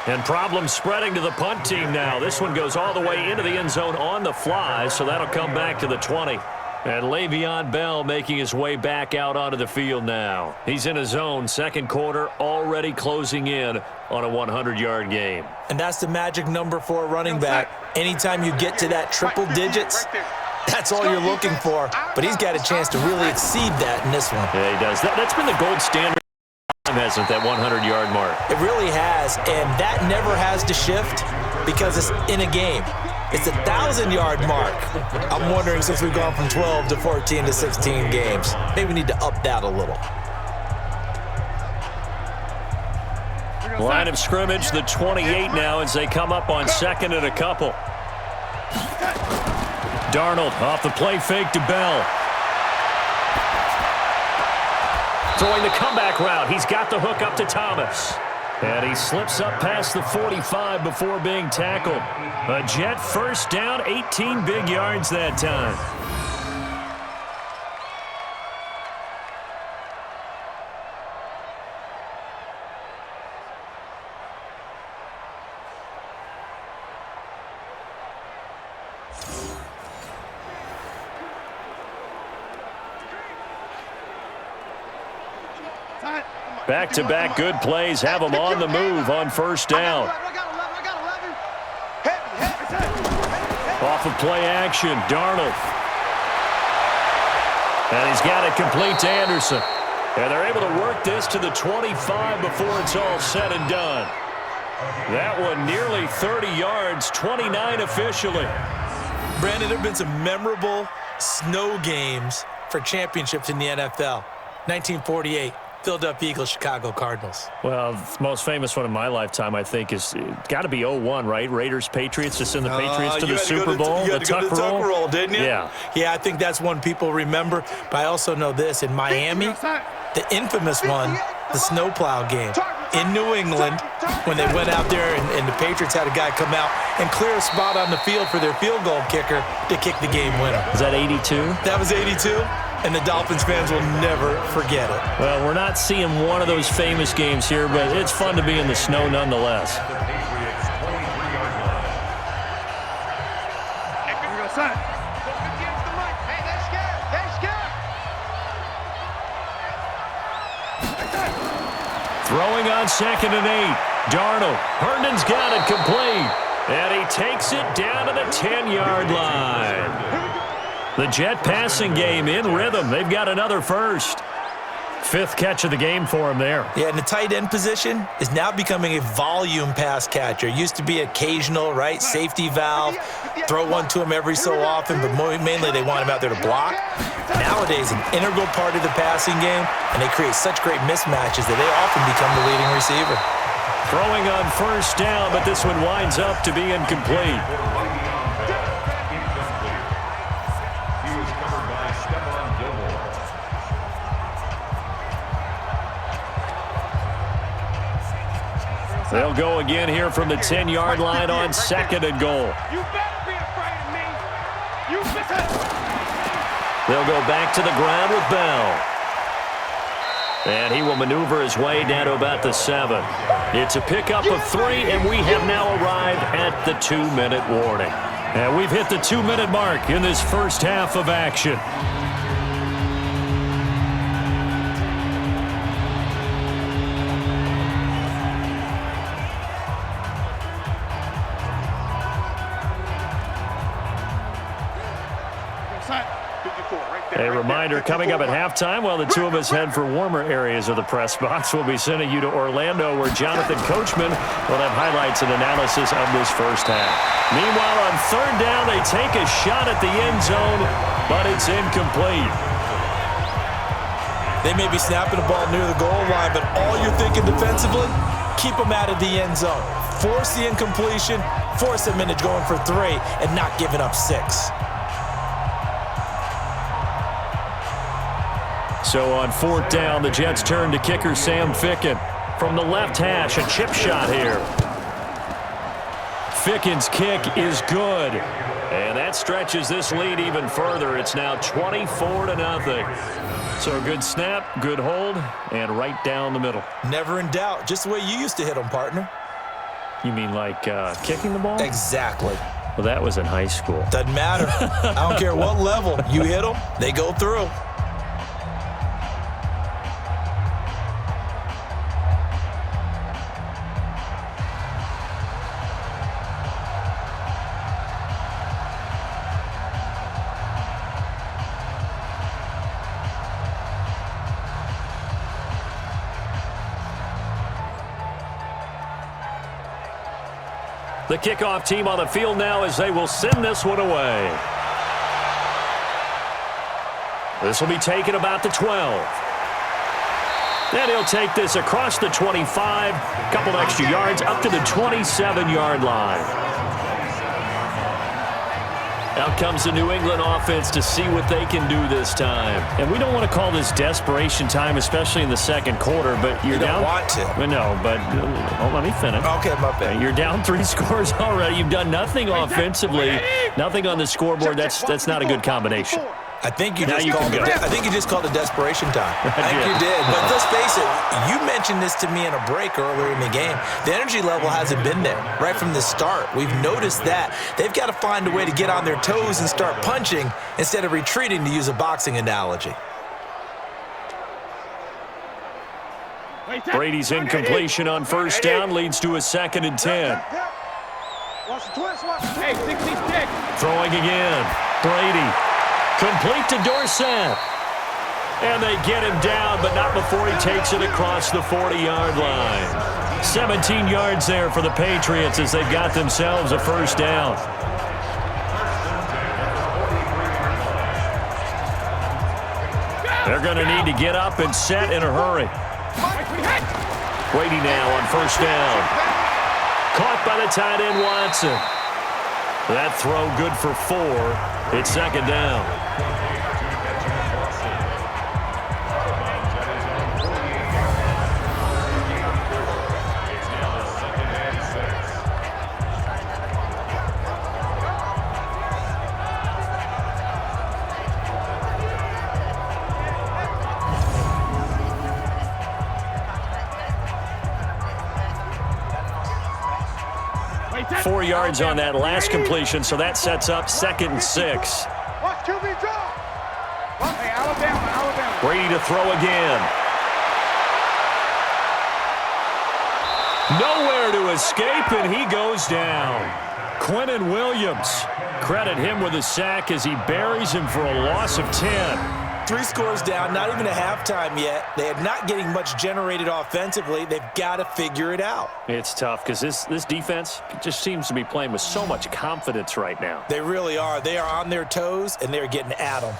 And problems spreading to the punt team now. This one goes all the way into the end zone on the fly, so that'll come back to the 20. And Le'Veon Bell making his way back out onto the field now. He's in his own 2nd quarter, already closing in on a 100-yard game. And that's the magic number for a running back. Anytime you get to that triple digits, that's all you're looking for. But he's got a chance to really exceed that in this one. Yeah, he does. That's been the gold standard, hasn't that 100-yard mark? It really has, and that never has to shift because it's in a game. It's a 1,000-yard mark. I'm wondering, since we've gone from 12 to 14 to 16 games, maybe we need to up that a little. Line of scrimmage, the 28 now as they come up on 2nd and a couple. Darnold off the play fake to Bell. Throwing the comeback route. He's got the hook up to Thomas. And he slips up past the 45 before being tackled. A Jet 1st down, 18 big yards that time. Back-to-back good plays have them on the move on 1st down. Off of play action, Darnold. And he's got it complete to Anderson. And they're able to work this to the 25 before it's all said and done. That one nearly 30 yards, 29 officially. Brandon, there have been some memorable snow games for championships in the NFL. 1948, Philadelphia Eagles, Chicago Cardinals. Well, the most famous one in my lifetime, I think, is got to be 01, right? Raiders, Patriots, to send the Patriots to the Super Bowl. You had to go to the tuck roll, didn't you? Yeah. Yeah, I think that's one people remember. But I also know this. In Miami, the infamous one, the snowplow game in New England, when they went out there and the Patriots had a guy come out and clear a spot on the field for their field goal kicker to kick the game winner. Is that 82? That was 82. And the Dolphins fans will never forget it. Well, we're not seeing one of those famous games here, but it's fun to be in the snow nonetheless. The Patriots' 23-yard line. Here we go, son. Hey, they're scared. They're scared. Throwing on 2nd and 8. Darnold. Herndon's got it complete. And he takes it down to the 10-yard line. The Jet passing game in rhythm. They've got another first. 5th catch of the game for him there. Yeah, and the tight end position is now becoming a volume pass catcher. It used to be occasional, right? Safety valve. Throw one to him every so often, but mainly they want him out there to block. Nowadays, an integral part of the passing game, and they create such great mismatches that they often become the leading receiver. Throwing on 1st down, but this one winds up to be incomplete. They'll go again here from the 10-yard line on 2nd and goal. You better be afraid of me. You better. They'll go back to the ground with Bell. And he will maneuver his way down to about the 7. It's a pickup of 3, and we have now arrived at the 2-minute warning. And we've hit the 2-minute mark in this first half of action. A reminder, coming up at halftime, while the two of us head for warmer areas of the press box, we'll be sending you to Orlando, where Jonathan Coachman will have highlights and analysis of this first half. Meanwhile, on 3rd down, they take a shot at the end zone, but it's incomplete. They may be snapping the ball near the goal line, but all you're thinking defensively, keep them out of the end zone. Force the incompletion, force them into going for 3, and not giving up 6. So on 4th down, the Jets turn to kicker Sam Ficken. From the left hash, a chip shot here. Ficken's kick is good. And that stretches this lead even further. It's now 24-0. So a good snap, good hold, and right down the middle. Never in doubt. Just the way you used to hit them, partner. You mean like kicking the ball? Exactly. Well, that was in high school. Doesn't matter. I don't care what level. You hit them, they go through. The kickoff team on the field now as they will send this one away. This will be taken about the 12. Then he'll take this across the 25, a couple extra yards up to the 27-yard line. Out comes the New England offense to see what they can do this time. And we don't want to call this desperation time, especially in the second quarter, but you're down. You don't want to. No, but let me finish. Okay, my bad. You're down 3 scores already. You've done nothing offensively, nothing on the scoreboard. That's not a good combination. I think you Now just you called can it. go. I think you just called it desperation time. I think did. you did. But let's face it. You mentioned this to me in a break earlier in the game. The energy level hasn't been there right from the start. We've noticed that they've got to find a way to get on their toes and start punching instead of retreating, to use a boxing analogy. Brady's incompletion on 1st down leads to a 2nd and 10. Watch the twist, watch the Hey, 66. Throwing again. Brady. Complete to Dorsett. And they get him down, but not before he takes it across the 40-yard line. 17 yards there for the Patriots as they've got themselves a first down. They're going to need to get up and set in a hurry. Brady now on first down. Caught by the tight end, Watson. That throw good for 4. It's second down. Wait, 4 yards on that last completion, so that sets up 2nd and 6. Watch QB draw. Hey, Alabama. Brady to throw again. Nowhere to escape, and he goes down. Quentin Williams. Credit him with a sack as he buries him for a loss of 10. 3 scores down, not even a halftime yet. They are not getting much generated offensively. They've got to figure it out. It's tough because this defense just seems to be playing with so much confidence right now. They really are. They are on their toes, and they're getting at them.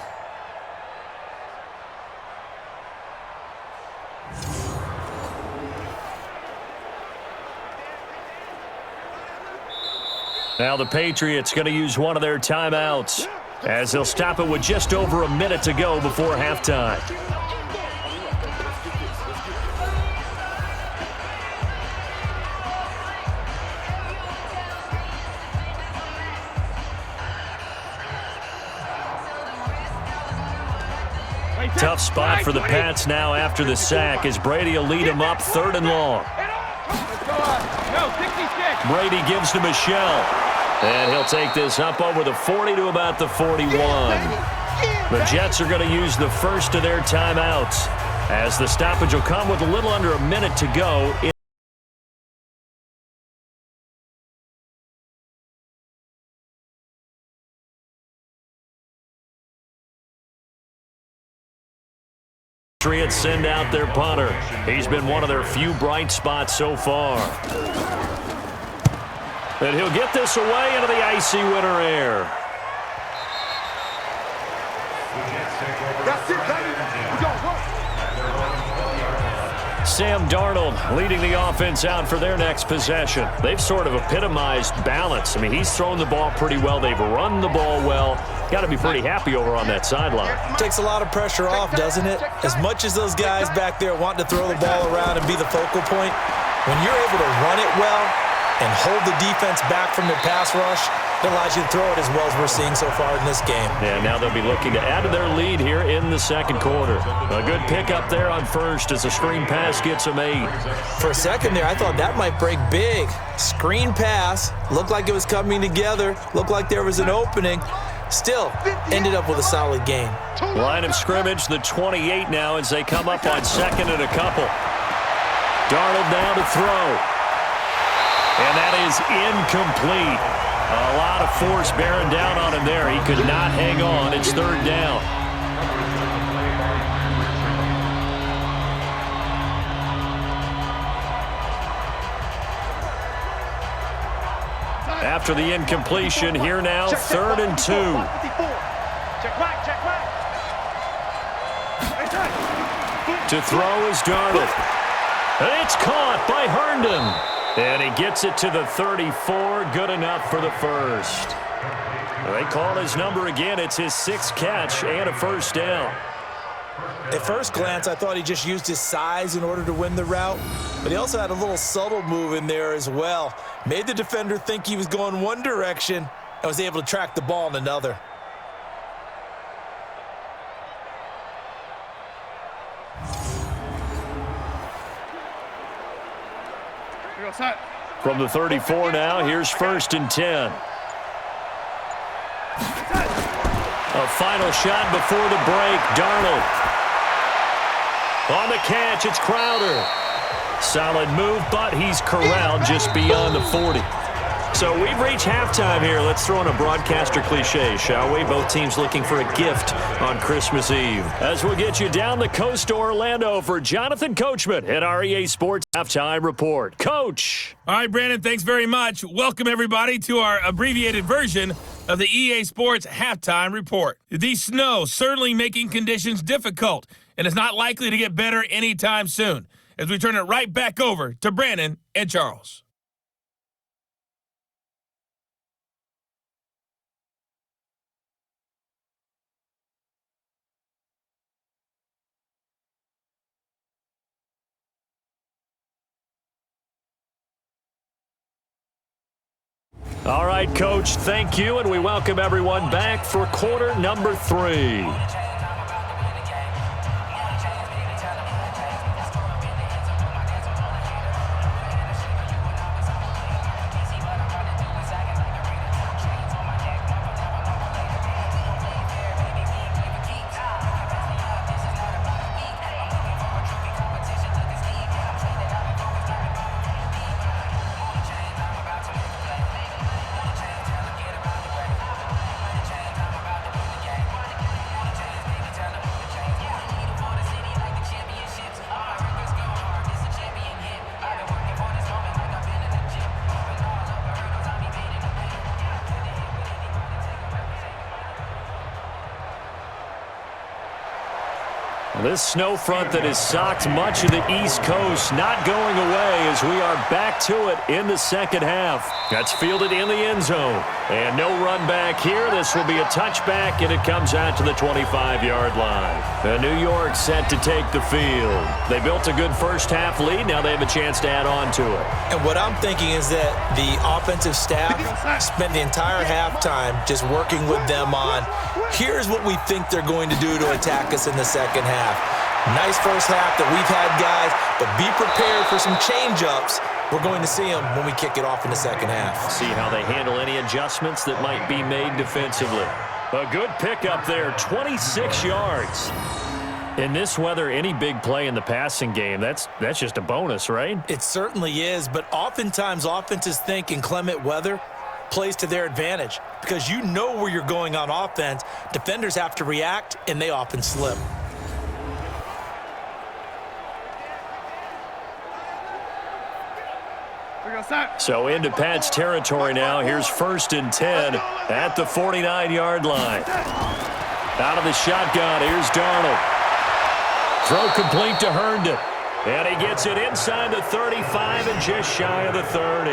Now the Patriots going to use one of their timeouts as they'll stop it with just over a minute to go before halftime. Tough spot for the Pats now after the sack as Brady will lead them up 3rd and long. No, 66. Brady gives to Michelle. And he'll take this up over the 40 to about the 41. The Jets are going to use the first of their timeouts as the stoppage will come with a little under a minute to go. Patriots send out their punter. He's been one of their few bright spots so far. And he'll get this away into the icy winter air. That's it, baby. Go, work. Sam Darnold leading the offense out for their next possession. They've sort of epitomized balance. I mean, he's thrown the ball pretty well. They've run the ball well. Got to be pretty happy over on that sideline. Takes a lot of pressure off, doesn't it? As much as those guys back there want to throw the ball around and be the focal point, when you're able to run it well and hold the defense back from their pass rush, it allows you to throw it as well as we're seeing so far in this game. Yeah, now they'll be looking to add to their lead here in the second quarter. A good pickup there on first as the screen pass gets them 8. For a second there, I thought that might break big. Screen pass, looked like it was coming together, looked like there was an opening. Still, ended up with a solid game. Line of scrimmage, the 28 now as they come up on 2nd and a couple. Darnold now to throw. And that is incomplete. A lot of force bearing down on him there. He could not hang on. It's 3rd down. After the incompletion, here now, 3rd and 2. Check back. To throw is Darnold. And it's caught by Herndon. And he gets it to the 34. Good enough for the first. They call his number again. It's his 6th catch and a first down. At first glance, I thought he just used his size in order to win the route, but he also had a little subtle move in there as well. Made the defender think he was going one direction and was able to track the ball in another. From the 34 now, here's 1st and 10. A final shot before the break. Darnold. On the catch, it's Crowder. Solid move, but he's corralled just beyond the 40. So we've reached halftime here. Let's throw in a broadcaster cliche, shall we? Both teams looking for a gift on Christmas Eve. As we'll get you down the coast to Orlando for Jonathan Coachman at our EA Sports Halftime Report. Coach. All right, Brandon, thanks very much. Welcome, everybody, to our abbreviated version of the EA Sports Halftime Report. The snow certainly making conditions difficult, and it's not likely to get better anytime soon, as we turn it right back over to Brandon and Charles. All right, Coach, thank you, and we welcome everyone back for quarter number 3. This snow front that has socked much of the East Coast not going away as we are back to it in the second half. That's fielded in the end zone. And no run back here. This will be a touchback, and it comes out to the 25-yard line. New York set to take the field. They built a good first half lead. Now they have a chance to add on to it. And what I'm thinking is that the offensive staff spent the entire halftime just working with them on, here's what we think they're going to do to attack us in the second half. Nice first half that we've had, guys, but be prepared for some change-ups. We're going to see them when we kick it off in the second half. See how they handle any adjustments that might be made defensively. A good pickup there, 26 yards. In this weather, any big play in the passing game, that's just a bonus, right? It certainly is, but oftentimes offenses think in clement weather plays to their advantage because you know where you're going on offense. Defenders have to react, and they often slip. So into Pat's territory now. Here's 1st and 10 at the 49-yard line. Out of the shotgun, here's Darnold. Throw complete to Herndon. And he gets it inside the 35 and just shy of the 30.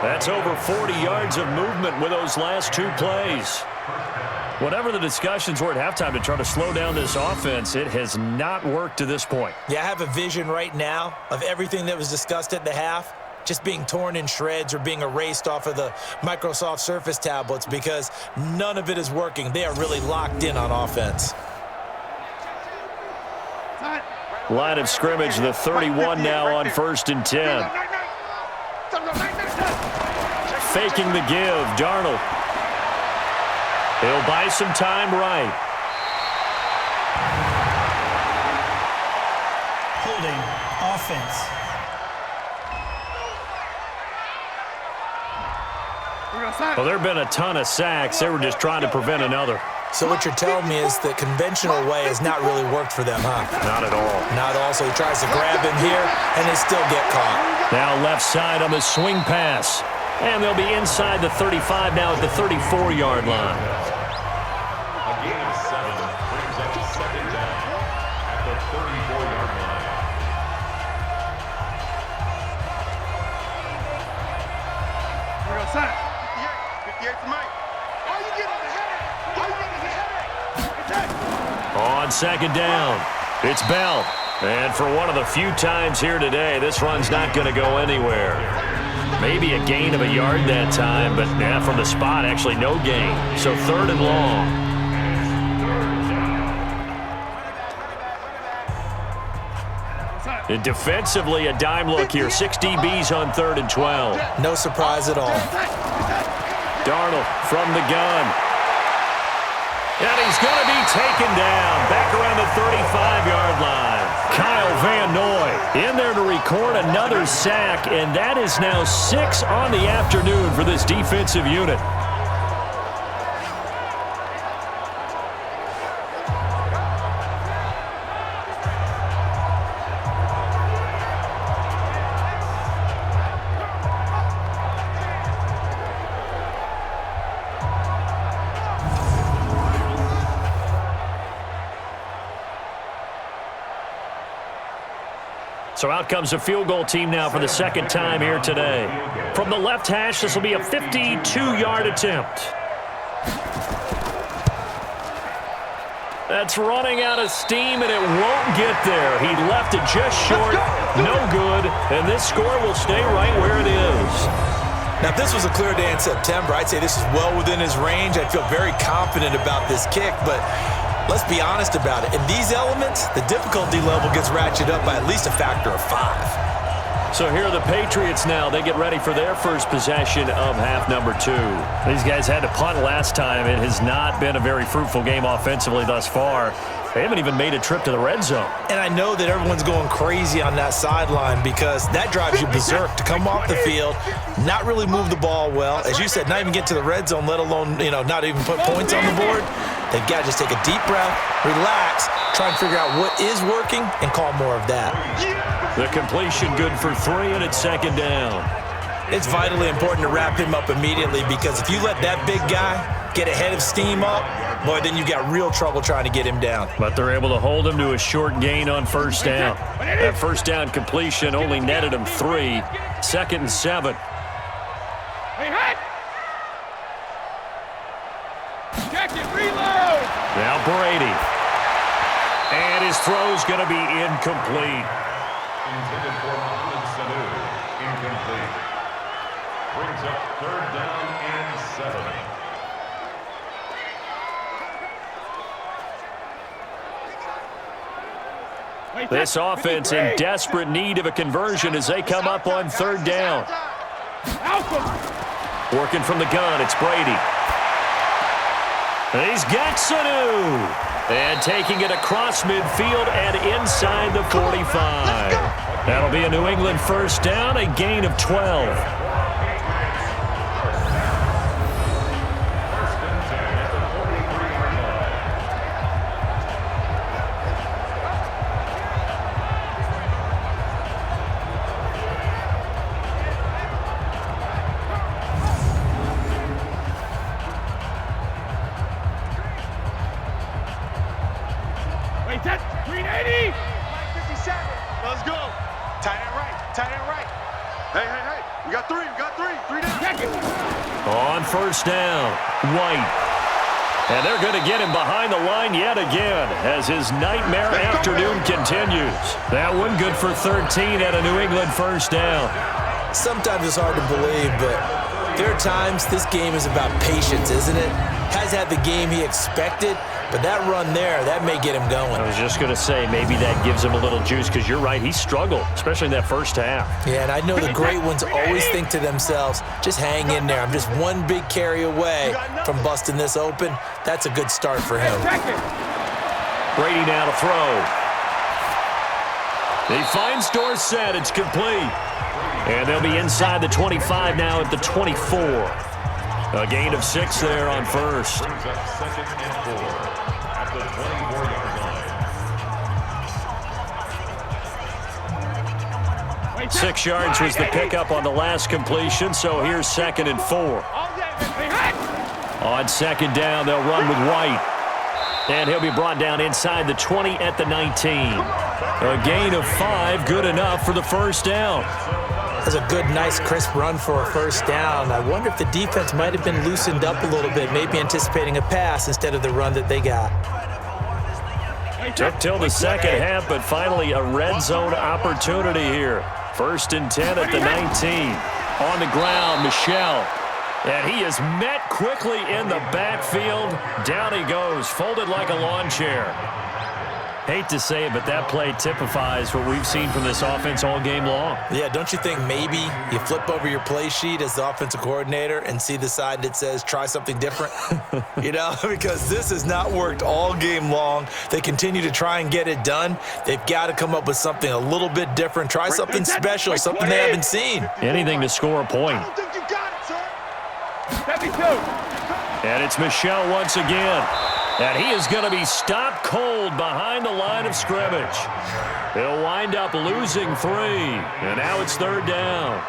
That's over 40 yards of movement with those last 2 plays. Whatever the discussions were at halftime to try to slow down this offense, it has not worked to this point. Yeah, I have a vision right now of everything that was discussed at the half just being torn in shreds or being erased off of the Microsoft Surface tablets because none of it is working. They are really locked in on offense. Line of scrimmage, the 31 now on 1st and 10. Faking the give, Darnold. He'll buy some time right. Holding offense. Well, there have been a ton of sacks. They were just trying to prevent another. So what you're telling me is the conventional way has not really worked for them, huh? Not at all. Not at all. So he tries to grab him here, and they still get caught. Now left side on the swing pass. And they'll be inside the 35 now at the 34-yard line. A gain of 7 brings up 2nd down at the 34-yard line. On 2nd down, it's Bell. And for one of the few times here today, this run's not going to go anywhere. Maybe a gain of a yard that time, but from the spot, actually no gain. So 3rd and long. And defensively, a dime look here. 6 DBs on 3rd and 12. No surprise at all. Darnold from the gun. And he's going to be taken down back around the 35-yard line. Kyle Van Noy in there to record another sack, and that is now 6 on the afternoon for this defensive unit. So out comes a field goal team now for the second time here today. From the left hash, this will be a 52-yard attempt. That's running out of steam, and it won't get there. He left it just short, no good, and this score will stay right where it is. Now, if this was a clear day in September, I'd say this is well within his range. I'd feel very confident about this kick, but let's be honest about it. In these elements, the difficulty level gets ratcheted up by at least a factor of 5. So here are the Patriots now. They get ready for their first possession of half number 2. These guys had to punt last time. It has not been a very fruitful game offensively thus far. They haven't even made a trip to the red zone. And I know that everyone's going crazy on that sideline because that drives you berserk to come off the field, not really move the ball well. As you said, not even get to the red zone, let alone, not even put points on the board. They've got to just take a deep breath, relax, try and figure out what is working, and call more of that. The completion good for 3, and it's second down. It's vitally important to wrap him up immediately because if you let that big guy get ahead of steam up, boy, then you've got real trouble trying to get him down. But they're able to hold him to a short gain on first down. That first down completion only netted him 3. Second and 7. Now Brady. And his throw's going to be incomplete. Intended for Mohamed Sanu. Incomplete. Brings up third down and 7. This offense in desperate need of a conversion as they come up on third down. Working from the gun, it's Brady. He's got Sanu. And taking it across midfield and inside the 45. That'll be a New England first down, a gain of 12. Let's go. Tight end right. Tight end right. Hey. We got 3. 3 down. On first down, White. And they're going to get him behind the line yet again as his nightmare afternoon continues. That one good for 13 at a New England first down. Sometimes it's hard to believe, but there are times this game is about patience, isn't it? Has had the game he expected, but that run there, that may get him going. I was just going to say, maybe that gives him a little juice because you're right, he struggled, especially in that first half. Yeah, and I know the great ones always think to themselves, just hang in there. I'm just one big carry away from busting this open. That's a good start for him. Brady now to throw. He finds Dorsett. It's complete. And they'll be inside the 25 now at the 24. A gain of 6 there on first. Brings up second and 4 at the 24-yard line. 6 yards was the pickup on the last completion, so here's second and 4. On second down, they'll run with White. And he'll be brought down inside the 20 at the 19. A gain of 5, good enough for the first down. That's a good, nice, crisp run for a first down. I wonder if the defense might have been loosened up a little bit, maybe anticipating a pass instead of the run that they got. Took till the second half, but finally a red zone opportunity here. First and 10 at the 19. On the ground, Michel. And he is met quickly in the backfield. Down he goes, folded like a lawn chair. Hate to say it, but that play typifies what we've seen from this offense all game long. Yeah, don't you think maybe you flip over your play sheet as the offensive coordinator and see the side that says try something different? You know, because this has not worked all game long. They continue to try and get it done. They've got to come up with something a little bit different. Try something special, something they haven't seen. Anything to score a point. I don't think you got it, sir. Let me go. And it's Michel once again. And he is going to be stopped cold behind the line of scrimmage. He'll wind up losing 3. And now it's 3rd down.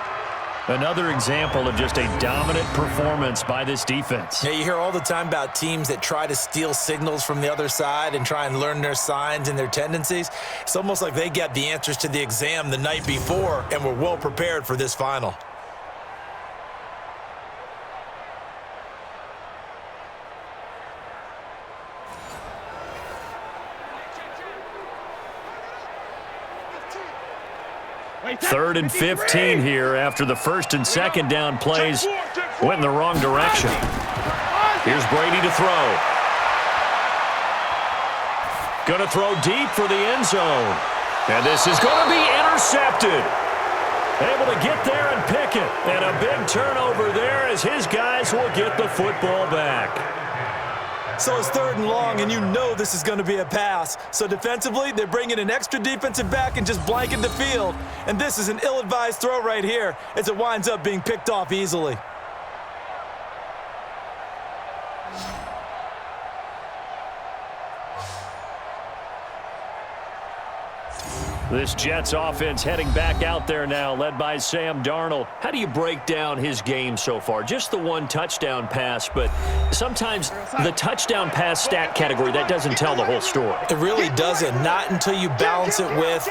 Another example of just a dominant performance by this defense. Yeah, you hear all the time about teams that try to steal signals from the other side and try and learn their signs and their tendencies. It's almost like they got the answers to the exam the night before and were well prepared for this final. Third and 15 here after the 1st and 2nd down plays went in the wrong direction. Here's Brady to throw. Going to throw deep for the end zone. And this is going to be intercepted. Able to get there and pick it. And a big turnover there as his guys will get the football back. So it's 3rd and long, and you know this is going to be a pass. So defensively, they bring in an extra defensive back and just blanket the field. And this is an ill-advised throw right here as it winds up being picked off easily. This Jets offense heading back out there now, led by Sam Darnold. How do you break down his game so far? Just the 1 touchdown pass, but sometimes the touchdown pass stat category, that doesn't tell the whole story. It really doesn't, not until you balance it with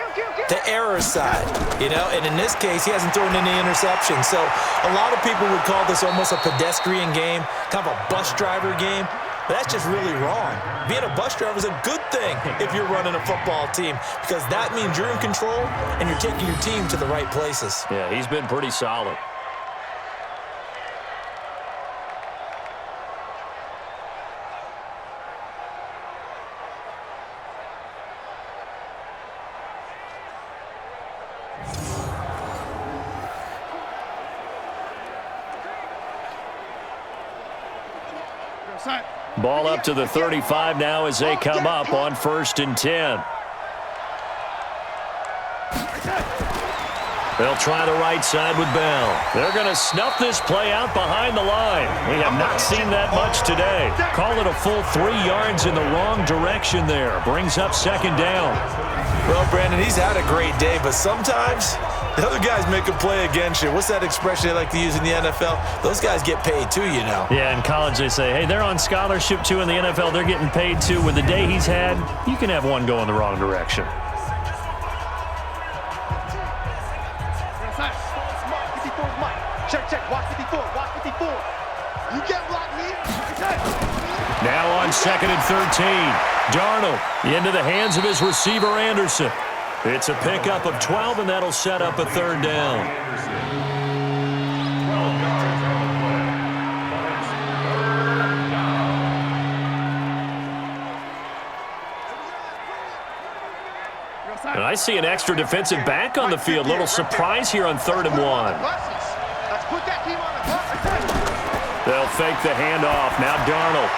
the error side, you know? And in this case, he hasn't thrown any interceptions. So a lot of people would call this almost a pedestrian game, kind of a bus driver game. But that's just really wrong. Being a bus driver is a good thing if you're running a football team because that means you're in control and you're taking your team to the right places. Yeah, he's been pretty solid. Ball up to the 35 now as they come up on 1st and 10. They'll try the right side with Bell. They're going to snuff this play out behind the line. We have not seen that much today. Call it a full 3 yards in the wrong direction there. Brings up 2nd down. Well, Brandon, he's had a great day, but sometimes the other guys make a play against you. What's that expression they like to use in the NFL? Those guys get paid too, you know. Yeah, in college they say, hey, they're on scholarship too. In the NFL, they're getting paid too. With the day he's had, you can have one go in the wrong direction. Check, watch 54, watch 54. You get blocked, me. Now on 2nd and 13. Darnold into the hands of his receiver, Anderson. It's a pickup of 12, and that'll set up a 3rd down. And I see an extra defensive back on the field. Little surprise here on 3rd and 1. Let's put that team on the bus. They'll fake the handoff. Now Darnold.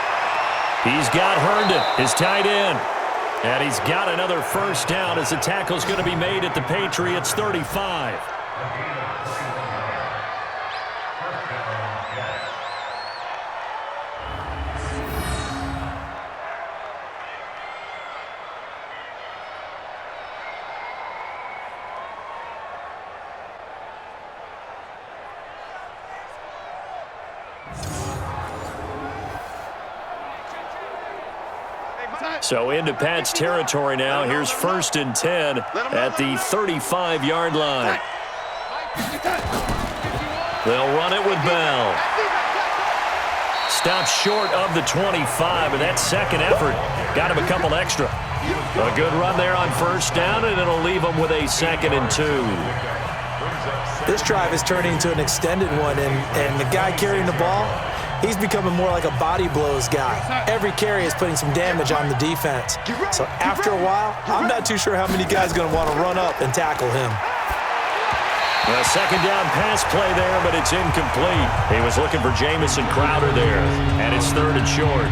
He's got Herndon, his tight end. And he's got another 1st down as the tackle's going to be made at the Patriots 35. So into Pat's territory now. Here's 1st and 10 at the 35-yard line. They'll run it with Bell. Stops short of the 25, and that 2nd effort got him a couple extra. A good run there on 1st down, and it'll leave him with a 2nd and 2. This drive is turning into an extended one, and the guy carrying the ball, He's becoming more like a body blows guy. Every carry is putting some damage on the defense. So after a while, I'm not too sure how many guys are going to want to run up and tackle him. A second down pass play there, but it's incomplete. He was looking for Jamison Crowder there, and it's 3rd and short.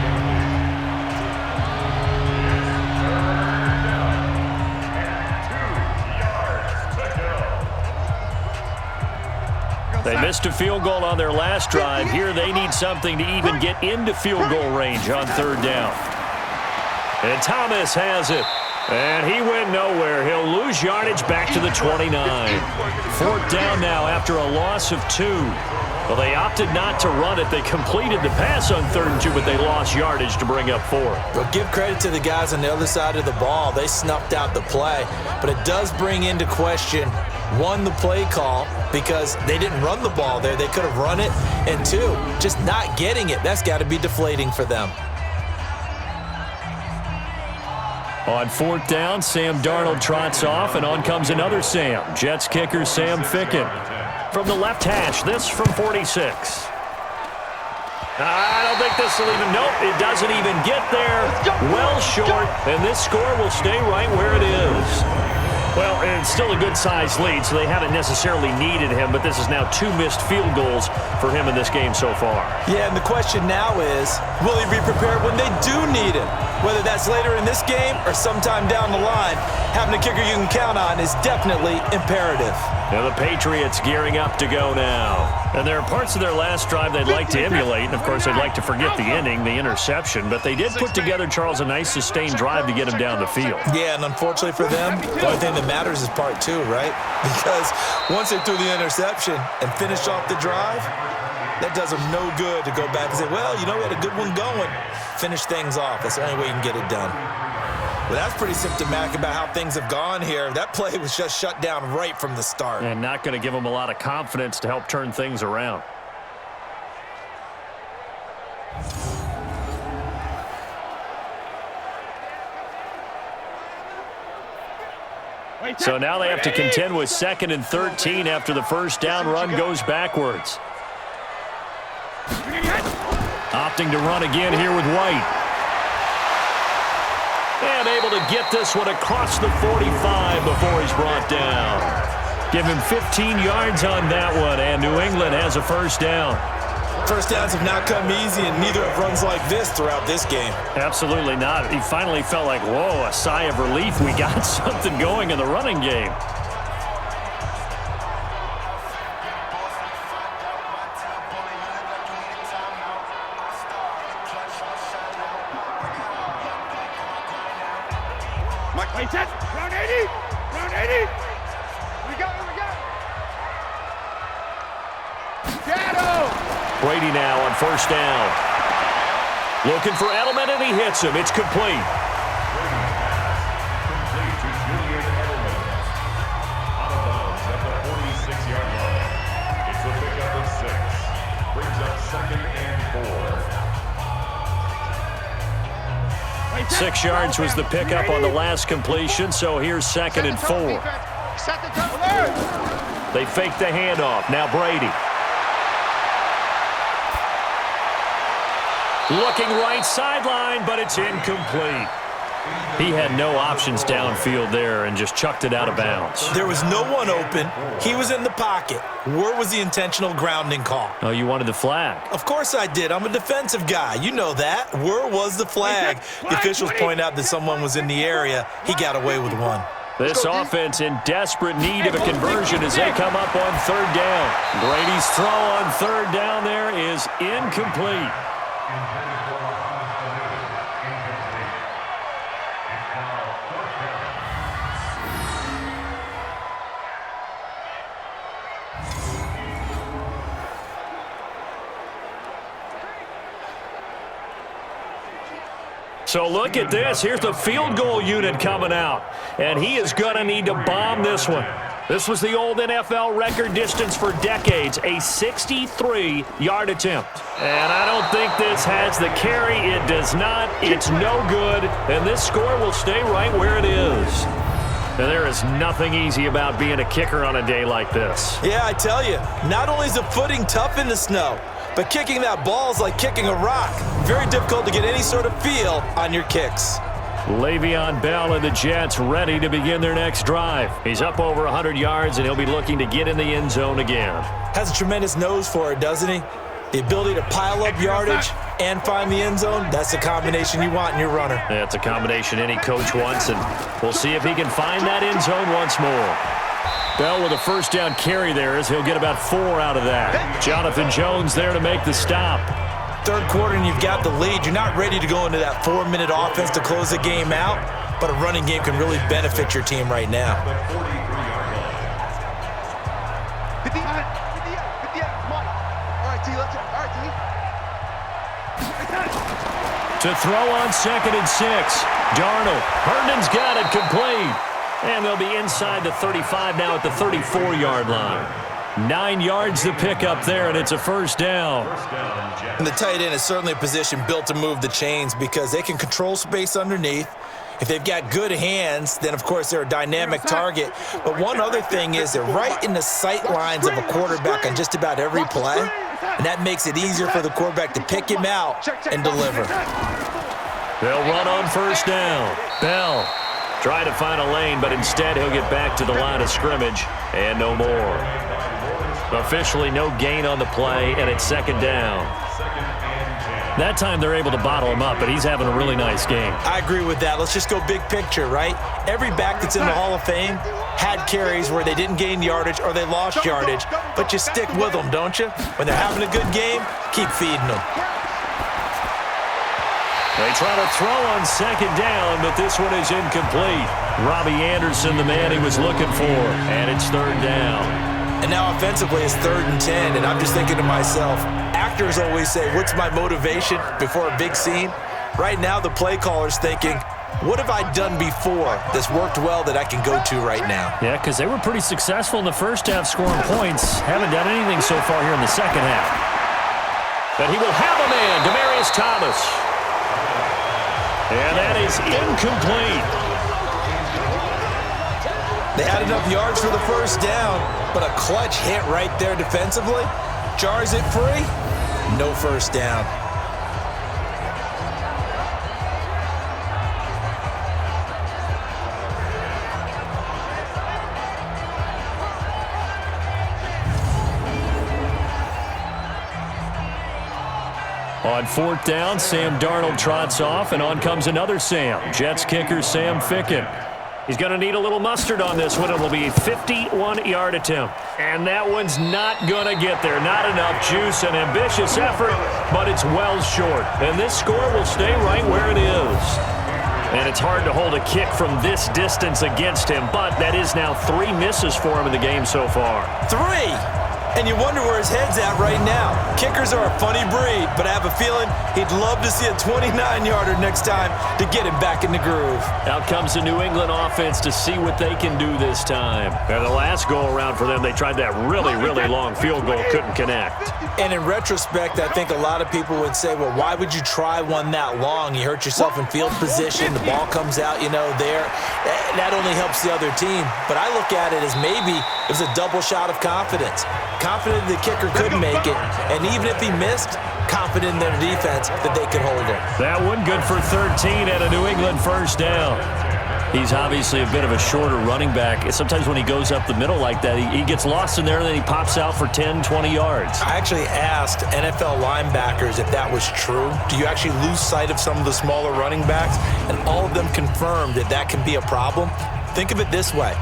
They missed a field goal on their last drive. Here they need something to even get into field goal range on 3rd down. And Thomas has it. And he went nowhere. He'll lose yardage back to the 29. 4th down now after a loss of 2. Well, they opted not to run it. They completed the pass on 3rd and 2, but they lost yardage to bring up 4. Well, give credit to the guys on the other side of the ball. They snuffed out the play. But it does bring into question, 1, the play call, because they didn't run the ball there. They could have run it. And 2, just not getting it. That's got to be deflating for them. On 4th down, Sam Darnold trots off, and on comes another Sam. Jets kicker Sam Ficken. From the left hash, this from 46. I don't think this will even, nope, it doesn't even get there. Well short, and this score will stay right where it is. Well, it's still a good-sized lead, so they haven't necessarily needed him, but this is now 2 missed field goals for him in this game so far. Yeah, and the question now is, will he be prepared when they do need him? Whether that's later in this game or sometime down the line, having a kicker you can count on is definitely imperative. Now the Patriots gearing up to go now. And there are parts of their last drive they'd like to emulate, and of course they'd like to forget the ending, the interception, but they did put together, Charles, a nice sustained drive to get him down the field. Yeah, and unfortunately for them, the only thing that matters is part 2, right? Because once they threw the interception and finished off the drive, that does them no good to go back and say, well, you know, we had a good one going. Finish things off. That's the only way you can get it done. Well, that's pretty symptomatic about how things have gone here. That play was just shut down right from the start. And not going to give them a lot of confidence to help turn things around. So now they have to contend with 2nd and 13 after the first down run goes backwards. Opting to run again here with White. And able to get this one across the 45 before he's brought down. Give him 15 yards on that one, and New England has a first down. First downs have not come easy, and neither have runs like this throughout this game. Absolutely not. He finally felt like, whoa, a sigh of relief. We got something going in the running game. Round 80! Round 80! We got it! Brady now on first down. Looking for Edelman, and he hits him. It's complete. Complete to Julian Edelman. Out of bounds at the 46-yard line. It's a pickup of 6. Brings up 2nd and 4. 6 yards was the pickup on the last completion, so here's 2nd and 4. They fake the handoff. Now Brady. Looking right sideline, but it's incomplete. He had no options downfield there and just chucked it out of bounds. There was no one open. He was in the pocket. Where was the intentional grounding call? Oh, you wanted the flag? Of course I did. I'm a defensive guy. You know that. Where was the flag? The officials point out that someone was in the area. He got away with one. This offense in desperate need of a conversion as they come up on third down. Brady's throw on third down there is incomplete. So look at this. Here's the field goal unit coming out. And he is going to need to bomb this one. This was the old NFL record distance for decades, a 63-yard attempt. And I don't think this has the carry. It does not. It's no good. And this score will stay right where it is. And there is nothing easy about being a kicker on a day like this. Yeah, I tell you, not only is the footing tough in the snow, but kicking that ball is like kicking a rock. Very difficult to get any sort of feel on your kicks. Le'Veon Bell and the Jets ready to begin their next drive. He's up over 100 yards, and he'll be looking to get in the end zone again. Has a tremendous nose for it, doesn't he? The ability to pile up yardage and find the end zone, that's the combination you want in your runner. That's a combination any coach wants, and we'll see if he can find that end zone once more. Bell with a first down carry there as he'll get about 4 out of that. Jonathan Jones there to make the stop. Third quarter and you've got the lead. You're not ready to go into that 4-minute offense to close the game out, but a running game can really benefit your team right now. To throw on 2nd and 6. Darnold. Herndon's got it complete. And they'll be inside the 35 now at the 34-yard line. 9 yards to pick up there, and it's a first down. And the tight end is certainly a position built to move the chains because they can control space underneath. If they've got good hands, then, of course, they're a dynamic target. But one other thing is they're right in the sight lines of a quarterback on just about every play, and that makes it easier for the quarterback to pick him out and deliver. They'll run on first down. Bell trying to find a lane, but instead he'll get back to the line of scrimmage, and no more. Officially no gain on the play, and it's 2nd down. That time they're able to bottle him up, but he's having a really nice game. I agree with that. Let's just go big picture, right? Every back that's in the Hall of Fame had carries where they didn't gain yardage or they lost yardage, but you stick with them, don't you? When they're having a good game, keep feeding them. They try to throw on 2nd down, but this one is incomplete. Robbie Anderson, the man he was looking for, and it's 3rd down. And now offensively it's 3rd and 10, and I'm just thinking to myself, actors always say, what's my motivation before a big scene? Right now the play caller's thinking, what have I done before that's worked well that I can go to right now? Yeah, because they were pretty successful in the first half scoring points. Haven't done anything so far here in the second half. But he will have a man, Demaryius Thomas. And that is incomplete. They had enough yards for the first down, but a clutch hit right there defensively. Jars it free. No first down. On 4th down, Sam Darnold trots off, and on comes another Sam. Jets kicker Sam Ficken. He's going to need a little mustard on this one. It'll be a 51-yard attempt. And that one's not going to get there. Not enough juice, an ambitious effort, but it's well short. And this score will stay right where it is. And it's hard to hold a kick from this distance against him, but that is now 3 misses for him in the game so far. 3! And you wonder where his head's at right now. Kickers are a funny breed, but I have a feeling he'd love to see a 29-yarder next time to get him back in the groove. Out comes the New England offense to see what they can do this time. And the last go-around for them, they tried that really, really long field goal, couldn't connect. And in retrospect, I think a lot of people would say, well, why would you try one that long? You hurt yourself in field position, the ball comes out, there. That only helps the other team. But I look at it as maybe it was a double shot of confidence. Confident the kicker could make it, and even if he missed, confident in their defense that they could hold him. That one good for 13 and a New England first down. He's obviously a bit of a shorter running back. Sometimes when he goes up the middle like that, he gets lost in there, and then he pops out for 10, 20 yards. I actually asked NFL linebackers if that was true. Do you actually lose sight of some of the smaller running backs? And all of them confirmed that that can be a problem. Think of it this way.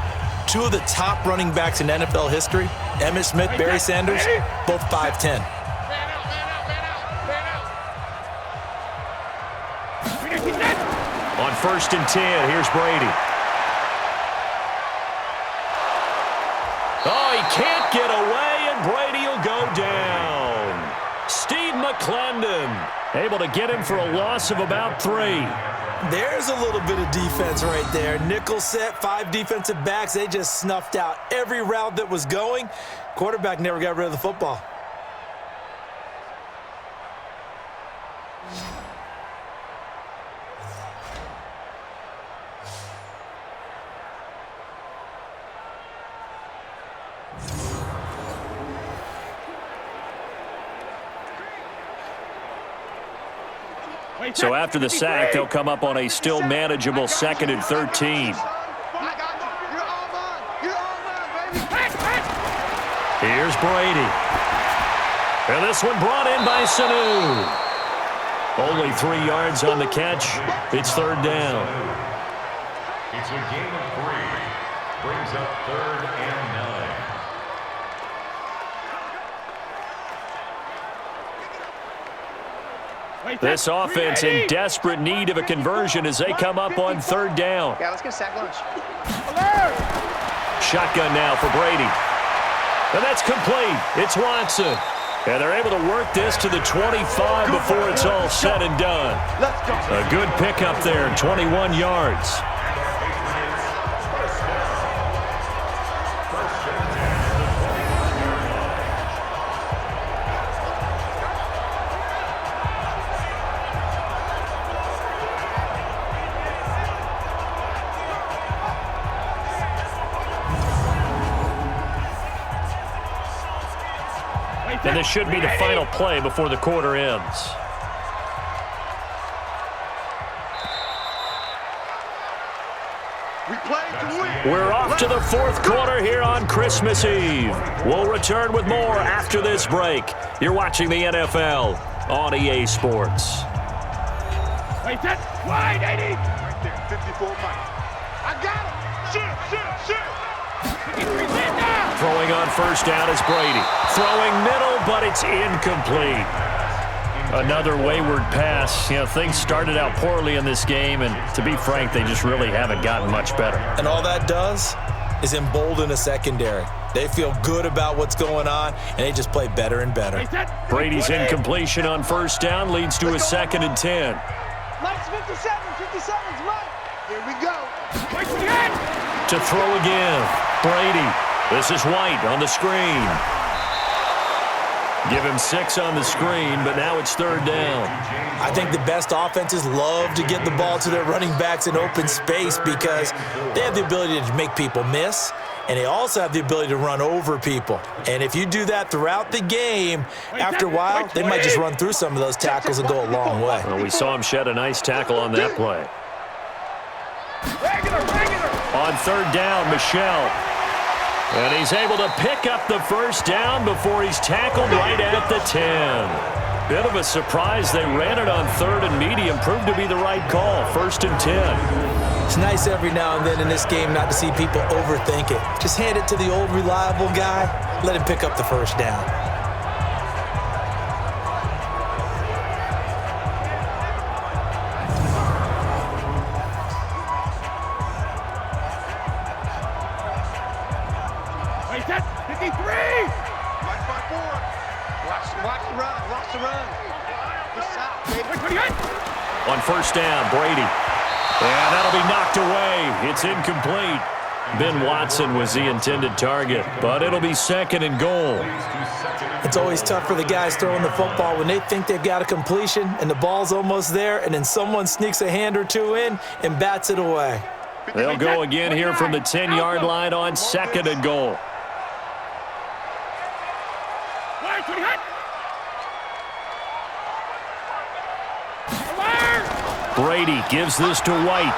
2 of the top running backs in NFL history, Emmitt Smith, Barry Sanders, both 5'10". On 1st and 10, here's Brady. Oh, he can't get away, and Brady will go down. Steve McClendon able to get him for a loss of about 3. There's a little bit of defense right there. Nickel set, 5 defensive backs. They just snuffed out every route that was going. Quarterback never got rid of the football. So after the sack, they'll come up on a still manageable 2nd and 13. Here's Brady. And this one brought in by Sanu. Only 3 yards on the catch. It's 3rd down. It's a gain of 3. Brings up 3rd and 9. This offense in desperate need of a conversion as they come up on 3rd down. Yeah, let's get a sack lunch. Shotgun now for Brady. And that's complete. It's Watson. And they're able to work this to the 25 before it's all said and done. A good pickup there, 21 yards. And this should be the final play before the quarter ends. We're off to the 4th quarter here on Christmas Eve. We'll return with more after this break. You're watching the NFL on EA Sports. Wait, that's wide, 80. Right there, 54 Mike. I got him. Shoot. Throwing on 1st down is Brady. Throwing middle, but it's incomplete. Another wayward pass. You know, things started out poorly in this game, and to be frank, they just really haven't gotten much better. And all that does is embolden a secondary. They feel good about what's going on, and they just play better and better. Brady's incompletion on 1st down leads to a 2nd and 10. Mike's 57. 57's Mike. Here we go. To throw again, Brady. This is White on the screen. Give him 6 on the screen, but now it's 3rd down. I think the best offenses love to get the ball to their running backs in open space because they have the ability to make people miss, and they also have the ability to run over people. And if you do that throughout the game, after a while, they might just run through some of those tackles and go a long way. Well, we saw him shed a nice tackle on that play. On 3rd down, Michel. And he's able to pick up the 1st down before he's tackled right at the 10. Bit of a surprise. They ran it on 3rd and medium. Proved to be the right call. 1st and 10. It's nice every now and then in this game not to see people overthink it. Just hand it to the old reliable guy. Let him pick up the 1st down. On 1st down, Brady. And that'll be knocked away. It's incomplete. Ben Watson was the intended target, but it'll be 2nd and goal. It's always tough for the guys throwing the football when they think they've got a completion and the ball's almost there, and then someone sneaks a hand or 2 in and bats it away. They'll go again here from the 10-yard line on 2nd and goal. Brady gives this to White.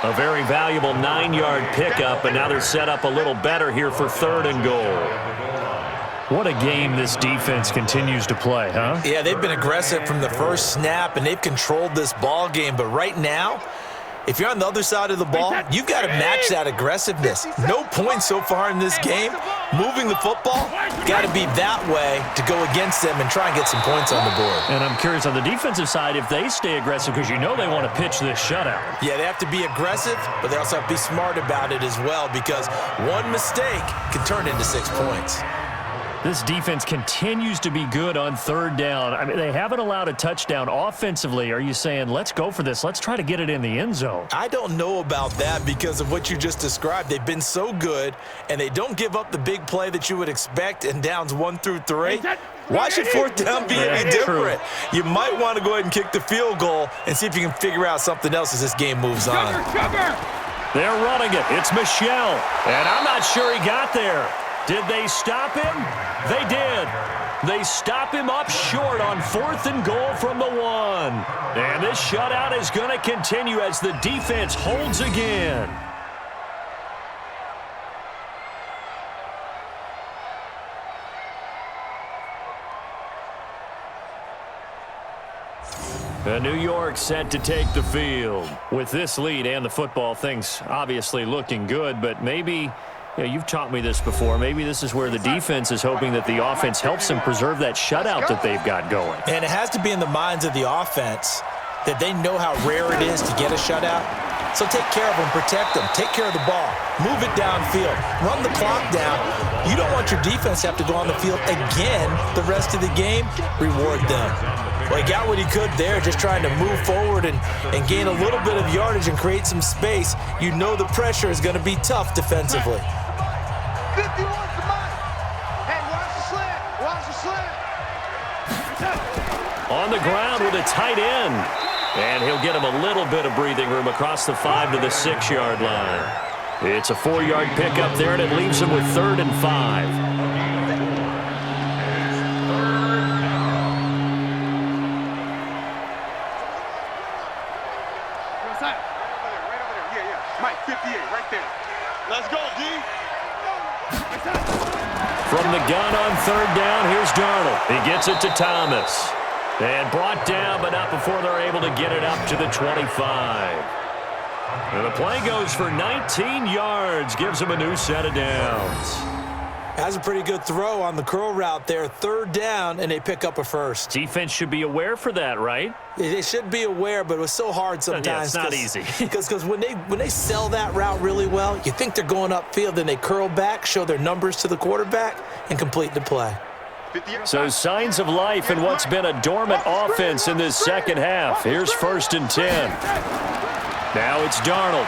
A very valuable 9-yard pickup, and now they're set up a little better here for 3rd and goal. What a game this defense continues to play, huh? Yeah, they've been aggressive from the first snap, and they've controlled this ball game. But right now, if you're on the other side of the ball, you've got to match that aggressiveness. No points so far in this game. Moving the football, got to be that way to go against them and try and get some points on the board. And I'm curious on the defensive side if they stay aggressive, because you know they want to pitch this shutout. Yeah, they have to be aggressive, but they also have to be smart about it as well, because one mistake can turn into 6 points. This defense continues to be good on 3rd down. I mean, they haven't allowed a touchdown offensively. Are you saying, let's go for this? Let's try to get it in the end zone. I don't know about that because of what you just described. They've been so good, and they don't give up the big play that you would expect in downs 1 through 3. Why should 4th down be any different? You might want to go ahead and kick the field goal and see if you can figure out something else as this game moves on. They're running it. It's Michel, and I'm not sure he got there. Did they stop him? They did. They stop him up short on 4th and goal from the 1. And this shutout is going to continue as the defense holds again. New York set to take the field. With this lead and the football, things obviously looking good, but maybe, you've taught me this before, maybe this is where the defense is hoping that the offense helps them preserve that shutout that they've got going. And it has to be in the minds of the offense that they know how rare it is to get a shutout. So take care of them, protect them, take care of the ball, move it downfield, run the clock down. You don't want your defense to have to go on the field again the rest of the game. Reward them. Well, he got what he could there, just trying to move forward and gain a little bit of yardage and create some space. You know the pressure is going to be tough defensively. 51 to Mike. Hey, watch the slant. Watch the slant. On the ground with a tight end. And he'll get him a little bit of breathing room across the 5 to the 6-yard line. It's a 4-yard pickup there, and it leaves him with 3rd and 5. Let's go, D. From the gun on 3rd down, here's Darnold. He gets it to Thomas. And brought down, but not before they're able to get it up to the 25. And the play goes for 19 yards, gives him a new set of downs. That's a pretty good throw on the curl route there. 3rd down, and they pick up a first. Defense should be aware for that, right? They should be aware, but it was so hard sometimes. Yeah, it's not easy. Because when they sell that route really well, you think they're going upfield, then they curl back, show their numbers to the quarterback, and complete the play. So signs of life in what's been a dormant offense in this second half. Here's 1st and 10. Now it's Darnold.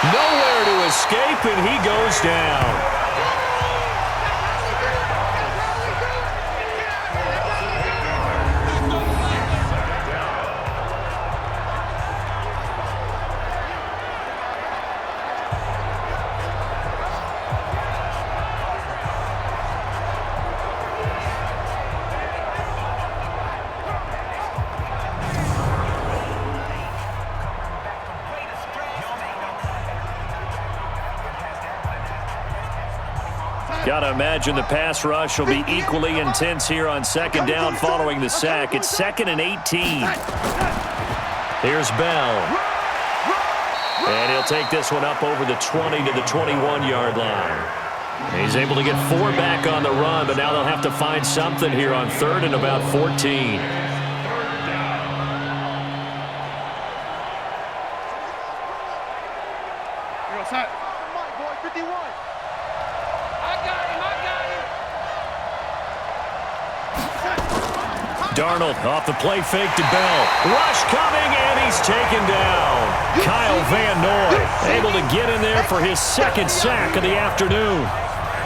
Nowhere to escape, and he goes down. Got to imagine the pass rush will be equally intense here on 2nd down following the sack. It's 2nd and 18. Here's Bell. And he'll take this one up over the 20 to the 21-yard line. He's able to get 4 back on the run, but now they'll have to find something here on 3rd and about 14. Darnold off the play fake to Bell. Rush coming, and he's taken down. Kyle Van Noy able to get in there for his 2nd sack of the afternoon.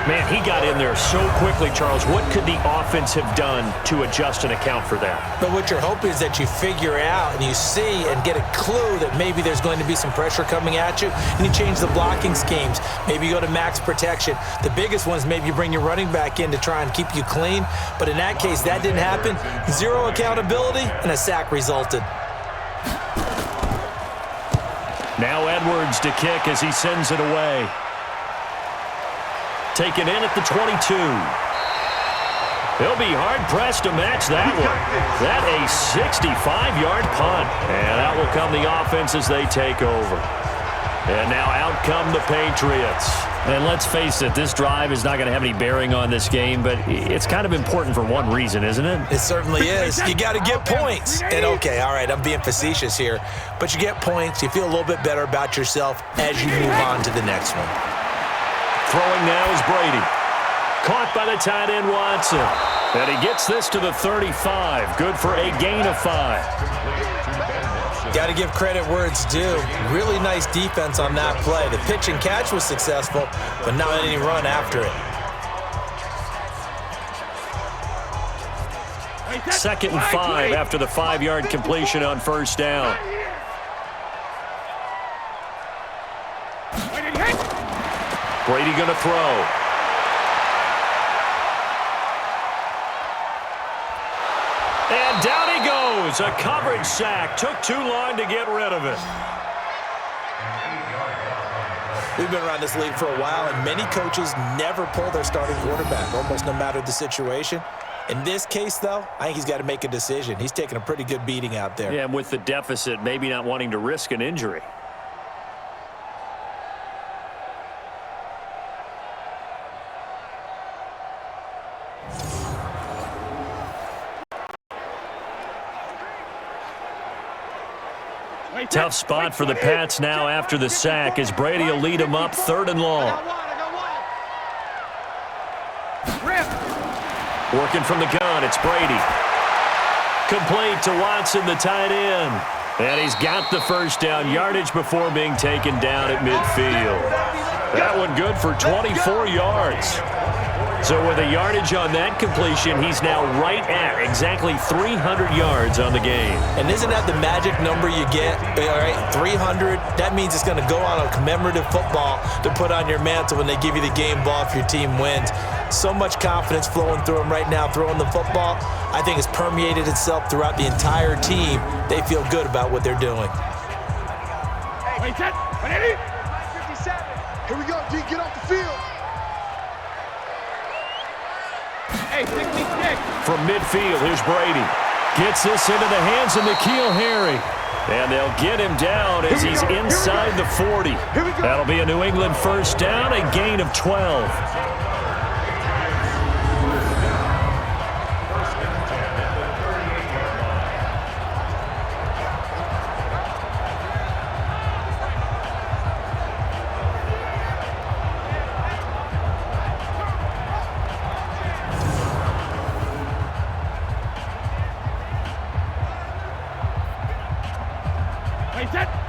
Man, he got in there so quickly, Charles. What could the offense have done to adjust and account for that? But what you're hoping is that you figure out and you see and get a clue that maybe there's going to be some pressure coming at you, and you change the blocking schemes. Maybe you go to max protection. The biggest one is maybe you bring your running back in to try and keep you clean. But in that case, that didn't happen. 0 accountability, and a sack resulted. Now Edwards to kick as he sends it away. Taken in at the 22. He'll be hard-pressed to match that one. That a 65-yard punt. And out will come the offense as they take over. And now out come the Patriots. And let's face it, this drive is not going to have any bearing on this game, but it's kind of important for one reason, isn't it? It certainly is. You got to get points. And okay, all right, I'm being facetious here, but you get points. You feel a little bit better about yourself as you move on to the next one. Throwing now is Brady. Caught by the tight end Watson. And he gets this to the 35. Good for a gain of 5. Got to give credit where it's due. Really nice defense on that play. The pitch and catch was successful, but not any run after it. 2nd and 5 after the 5-yard completion on 1st down. Brady going to throw. And down he goes. A coverage sack. Took too long to get rid of it. We've been around this league for a while, and many coaches never pull their starting quarterback, almost no matter the situation. In this case, though, I think he's got to make a decision. He's taking a pretty good beating out there. Yeah, and with the deficit, maybe not wanting to risk an injury. Tough spot for the Pats now after the sack as Brady will lead them up 3rd and long. Working from the gun, it's Brady. Complete to Watson, the tight end. And he's got the first down, yardage before being taken down at midfield. That one good for 24 yards. So with a yardage on that completion, he's now right at exactly 300 yards on the game. And isn't that the magic number you get? All right, 300. That means it's going to go on a commemorative football to put on your mantle when they give you the game ball if your team wins. So much confidence flowing through him right now, throwing the football. I think it's permeated itself throughout the entire team. They feel good about what they're doing. Wait, 10, 180. 57. Here we go, D. Get off the field. Hey, 66. From midfield, here's Brady. Gets this into the hands of N'Keal Harry. And they'll get him down as he's inside the 40. That'll be a New England first down, a gain of 12.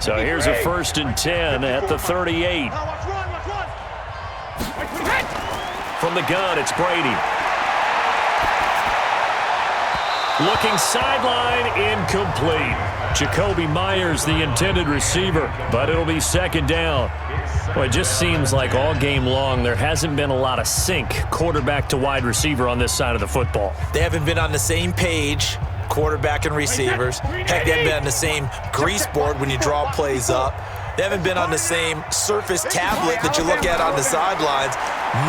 So here's a 1st and 10 at the 38. From the gun, it's Brady. Looking sideline, incomplete. Jacoby Myers, the intended receiver, but it'll be 2nd down. Well, it just seems like all game long there hasn't been a lot of sync quarterback to wide receiver on this side of the football. They haven't been on the same page, quarterback and receivers. Heck, they haven't been on the same grease board when you draw plays up. They haven't been on the same surface tablet that you look at on the sidelines.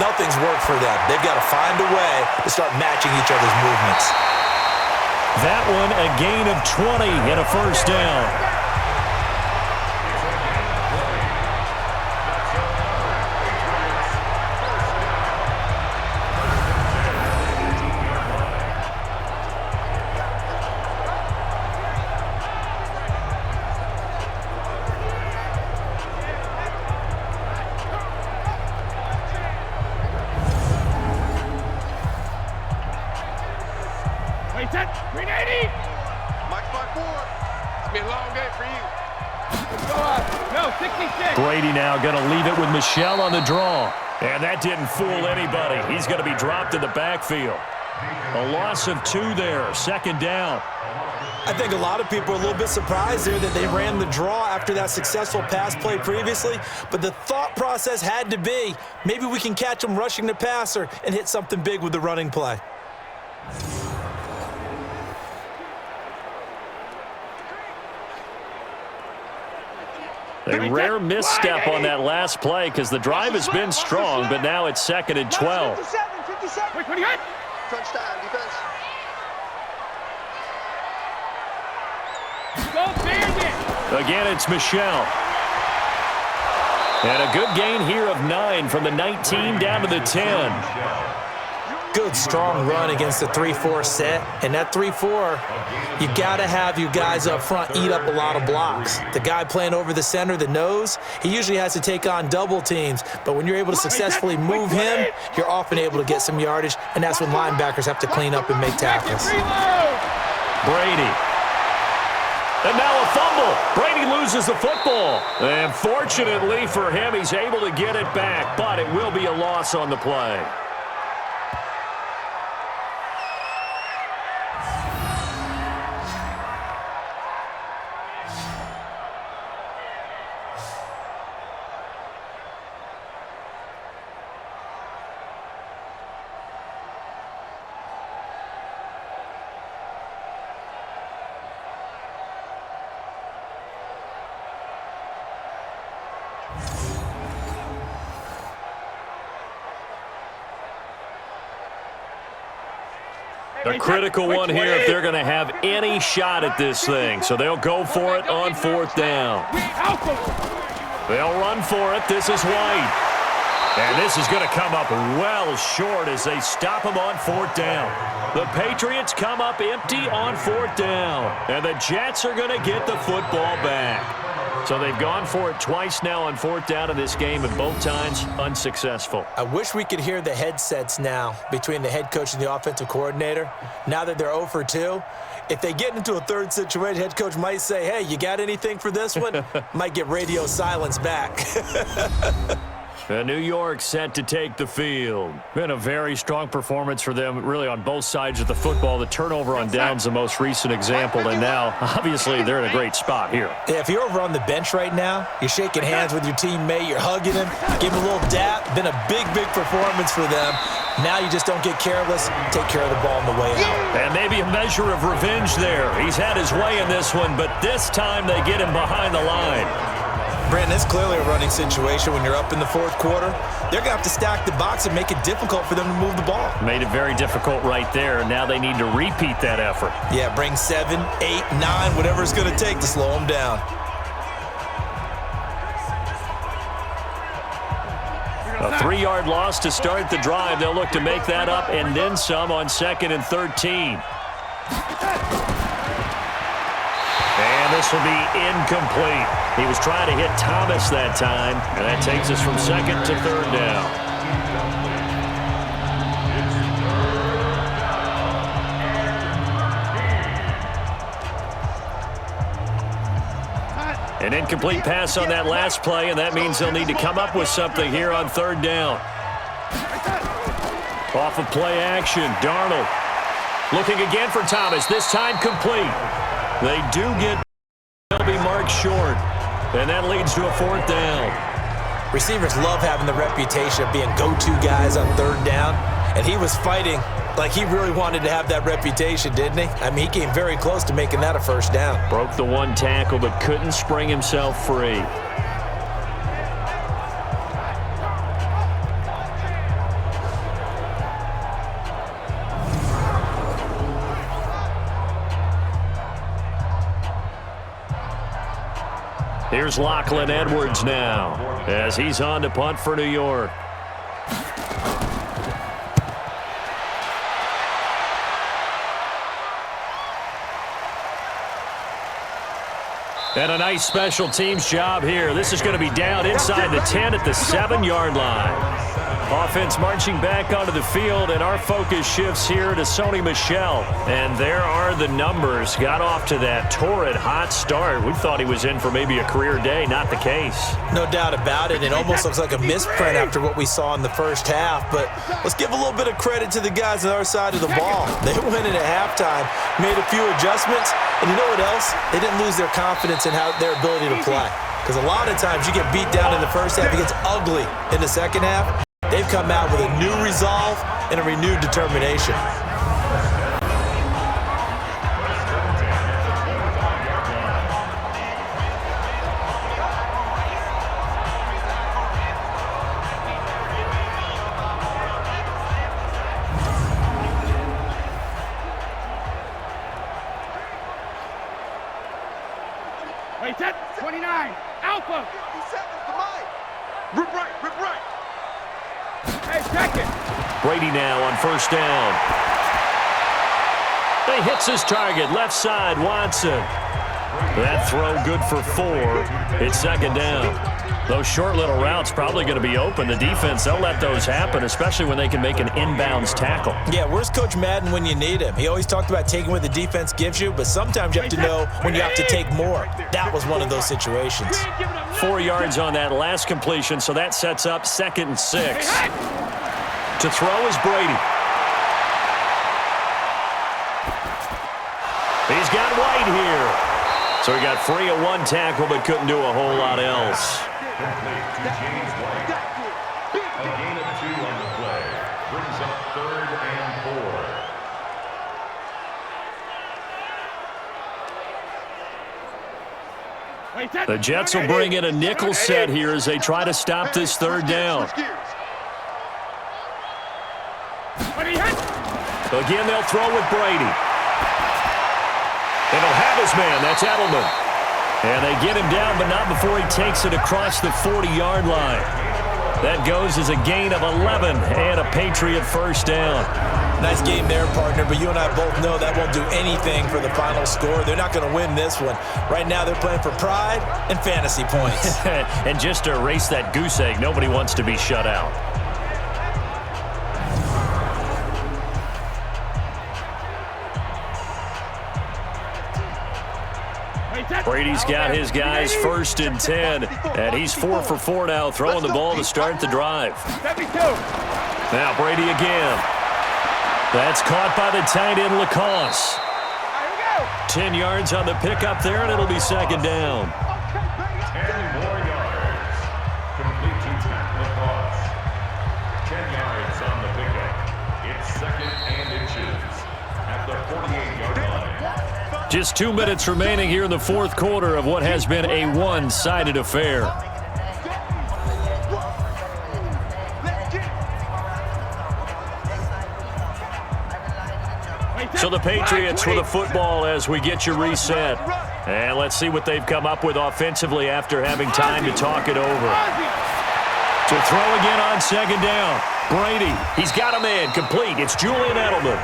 Nothing's worked for them. They've got to find a way to start matching each other's movements. That one a gain of 20 and a first down. Brady now going to leave it with Michel on the draw. And that didn't fool anybody. He's going to be dropped in the backfield. A loss of 2 there, 2nd down. I think a lot of people are a little bit surprised there that they ran the draw after that successful pass play previously. But the thought process had to be, maybe we can catch them rushing the passer and hit something big with the running play. A rare misstep on that last play because the drive has been strong, but now it's 2nd and 12. 57. Wait, what do you got? Touchdown, defense. Go Bears. Again, it's Michel. And a good gain here of 9 from the 19 down to the 10. Good, strong run against the 3-4 set. And that 3-4, you got to have your guys up front eat up a lot of blocks. The guy playing over the center, the nose, he usually has to take on double teams. But when you're able to successfully move him, you're often able to get some yardage, and that's when linebackers have to clean up and make tackles. Brady. And now a fumble. Brady loses the football. And fortunately for him, he's able to get it back, but it will be a loss on the play. A critical one here if they're going to have any shot at this thing. So they'll go for it on 4th down. They'll run for it. This is White. And this is going to come up well short as they stop him on 4th down. The Patriots come up empty on 4th down. And the Jets are going to get the football back. So they've gone for it twice now on 4th down in this game, and both times unsuccessful. I wish we could hear the headsets now between the head coach and the offensive coordinator. Now that they're 0 for 2, if they get into a third situation, head coach might say, hey, you got anything for this one? Might get radio silence back. New York set to take the field. Been a very strong performance for them, really, on both sides of the football. The turnover on downs, the most recent example, and now, obviously, they're in a great spot here. Yeah, if you're over on the bench right now, you're shaking hands with your teammate, you're hugging him, give him a little dap. Been a big, big performance for them. Now you just don't get careless. Take care of the ball on the way out. And maybe a measure of revenge there. He's had his way in this one, but this time they get him behind the line. Brandon, it's clearly a running situation when you're up in the 4th quarter. They're going to have to stack the box and make it difficult for them to move the ball. Made it very difficult right there. Now they need to repeat that effort. Yeah, bring 7, 8, 9, whatever it's going to take to slow them down. A 3-yard loss to start the drive. They'll look to make that up and then some on 2nd and 13. And this will be incomplete. He was trying to hit Thomas that time, and that takes us from 2nd to 3rd down. An incomplete pass on that last play, and that means they'll need to come up with something here on 3rd down. Off of play action, Darnold looking again for Thomas, this time complete. They do get, they'll be marked short, and that leads to a 4th down. Receivers love having the reputation of being go-to guys on 3rd down, and he was fighting like he really wanted to have that reputation, didn't he? I mean, he came very close to making that a 1st down. Broke the 1 tackle, but couldn't spring himself free. Here's Lachlan Edwards now as he's on to punt for New York. And a nice special teams job here. This is going to be down inside the 10 at the 7-yard line. Offense marching back onto the field, and our focus shifts here to Sony Michel. And there are the numbers. Got off to that torrid hot start. We thought he was in for maybe a career day. Not the case. No doubt about it. It almost looks like a misprint after what we saw in the first half. But let's give a little bit of credit to the guys on our side of the ball. They went in at halftime, made a few adjustments, and you know what else? They didn't lose their confidence in their ability to play. Because a lot of times you get beat down in the first half, it gets ugly in the second half. They've come out with a new resolve and a renewed determination. Wait, set 29. Alpha. 57 to Mike. Rip right, rip right. Hey, second. Brady now on 1st down. He hits his target, left side, Watson. That throw good for 4. It's 2nd down. Those short little routes probably going to be open. The defense, they'll let those happen, especially when they can make an inbounds tackle. Yeah, where's Coach Madden when you need him? He always talked about taking what the defense gives you, but sometimes you have to know when you have to take more. That was one of those situations. 4 yards on that last completion, so that sets up 2nd and 6. To throw is Brady. He's got White here. So he got free of 1 tackle, but couldn't do a whole lot else. Complete to James White. A gain of 2 on the play. Brings up 3rd and 4. The Jets will bring in a nickel set here as they try to stop this 3rd down. Again, they'll throw with Brady. And he'll have his man. That's Edelman. And they get him down, but not before he takes it across the 40-yard line. That goes as a gain of 11 and a Patriot first down. Nice game there, partner, but you and I both know that won't do anything for the final score. They're not going to win this one. Right now, they're playing for pride and fantasy points. And just to erase that goose egg, nobody wants to be shut out. Brady's got his guys 1st and 10, and he's 4 for 4 now, throwing the ball to start the drive. Now Brady again. That's caught by the tight end, Lacoste. 10 yards on the pickup there, and it'll be 2nd down. 10 more yards. Complete to Pat Lacoste. 10 yards on the pickup. It's 2nd and inches at the 48-yard line. Just 2 minutes remaining here in the 4th quarter of what has been a one-sided affair. So the Patriots with the football as we get you reset. And let's see what they've come up with offensively after having time to talk it over. To throw again on 2nd down. Brady, he's got a man complete. It's Julian Edelman.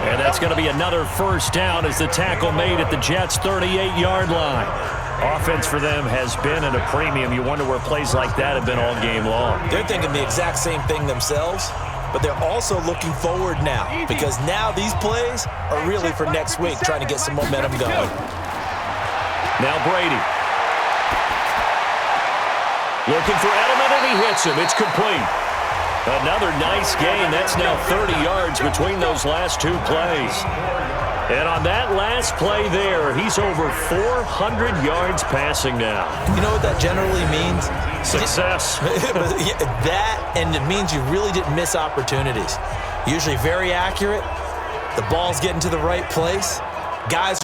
And that's going to be another first down as the tackle made at the Jets' 38-yard line. Offense for them has been at a premium. You wonder where plays like that have been all game long. They're thinking the exact same thing themselves, but they're also looking forward now because now these plays are really for next week, trying to get some momentum going. Now Brady. Looking for Edelman, and he hits him. It's complete. Another nice gain. That's now 30 yards between those last 2 plays. And on that last play there, he's over 400 yards passing now. You know what that generally means? Success. That, and it means you really didn't miss opportunities. Usually very accurate. The ball's getting to the right place. Guys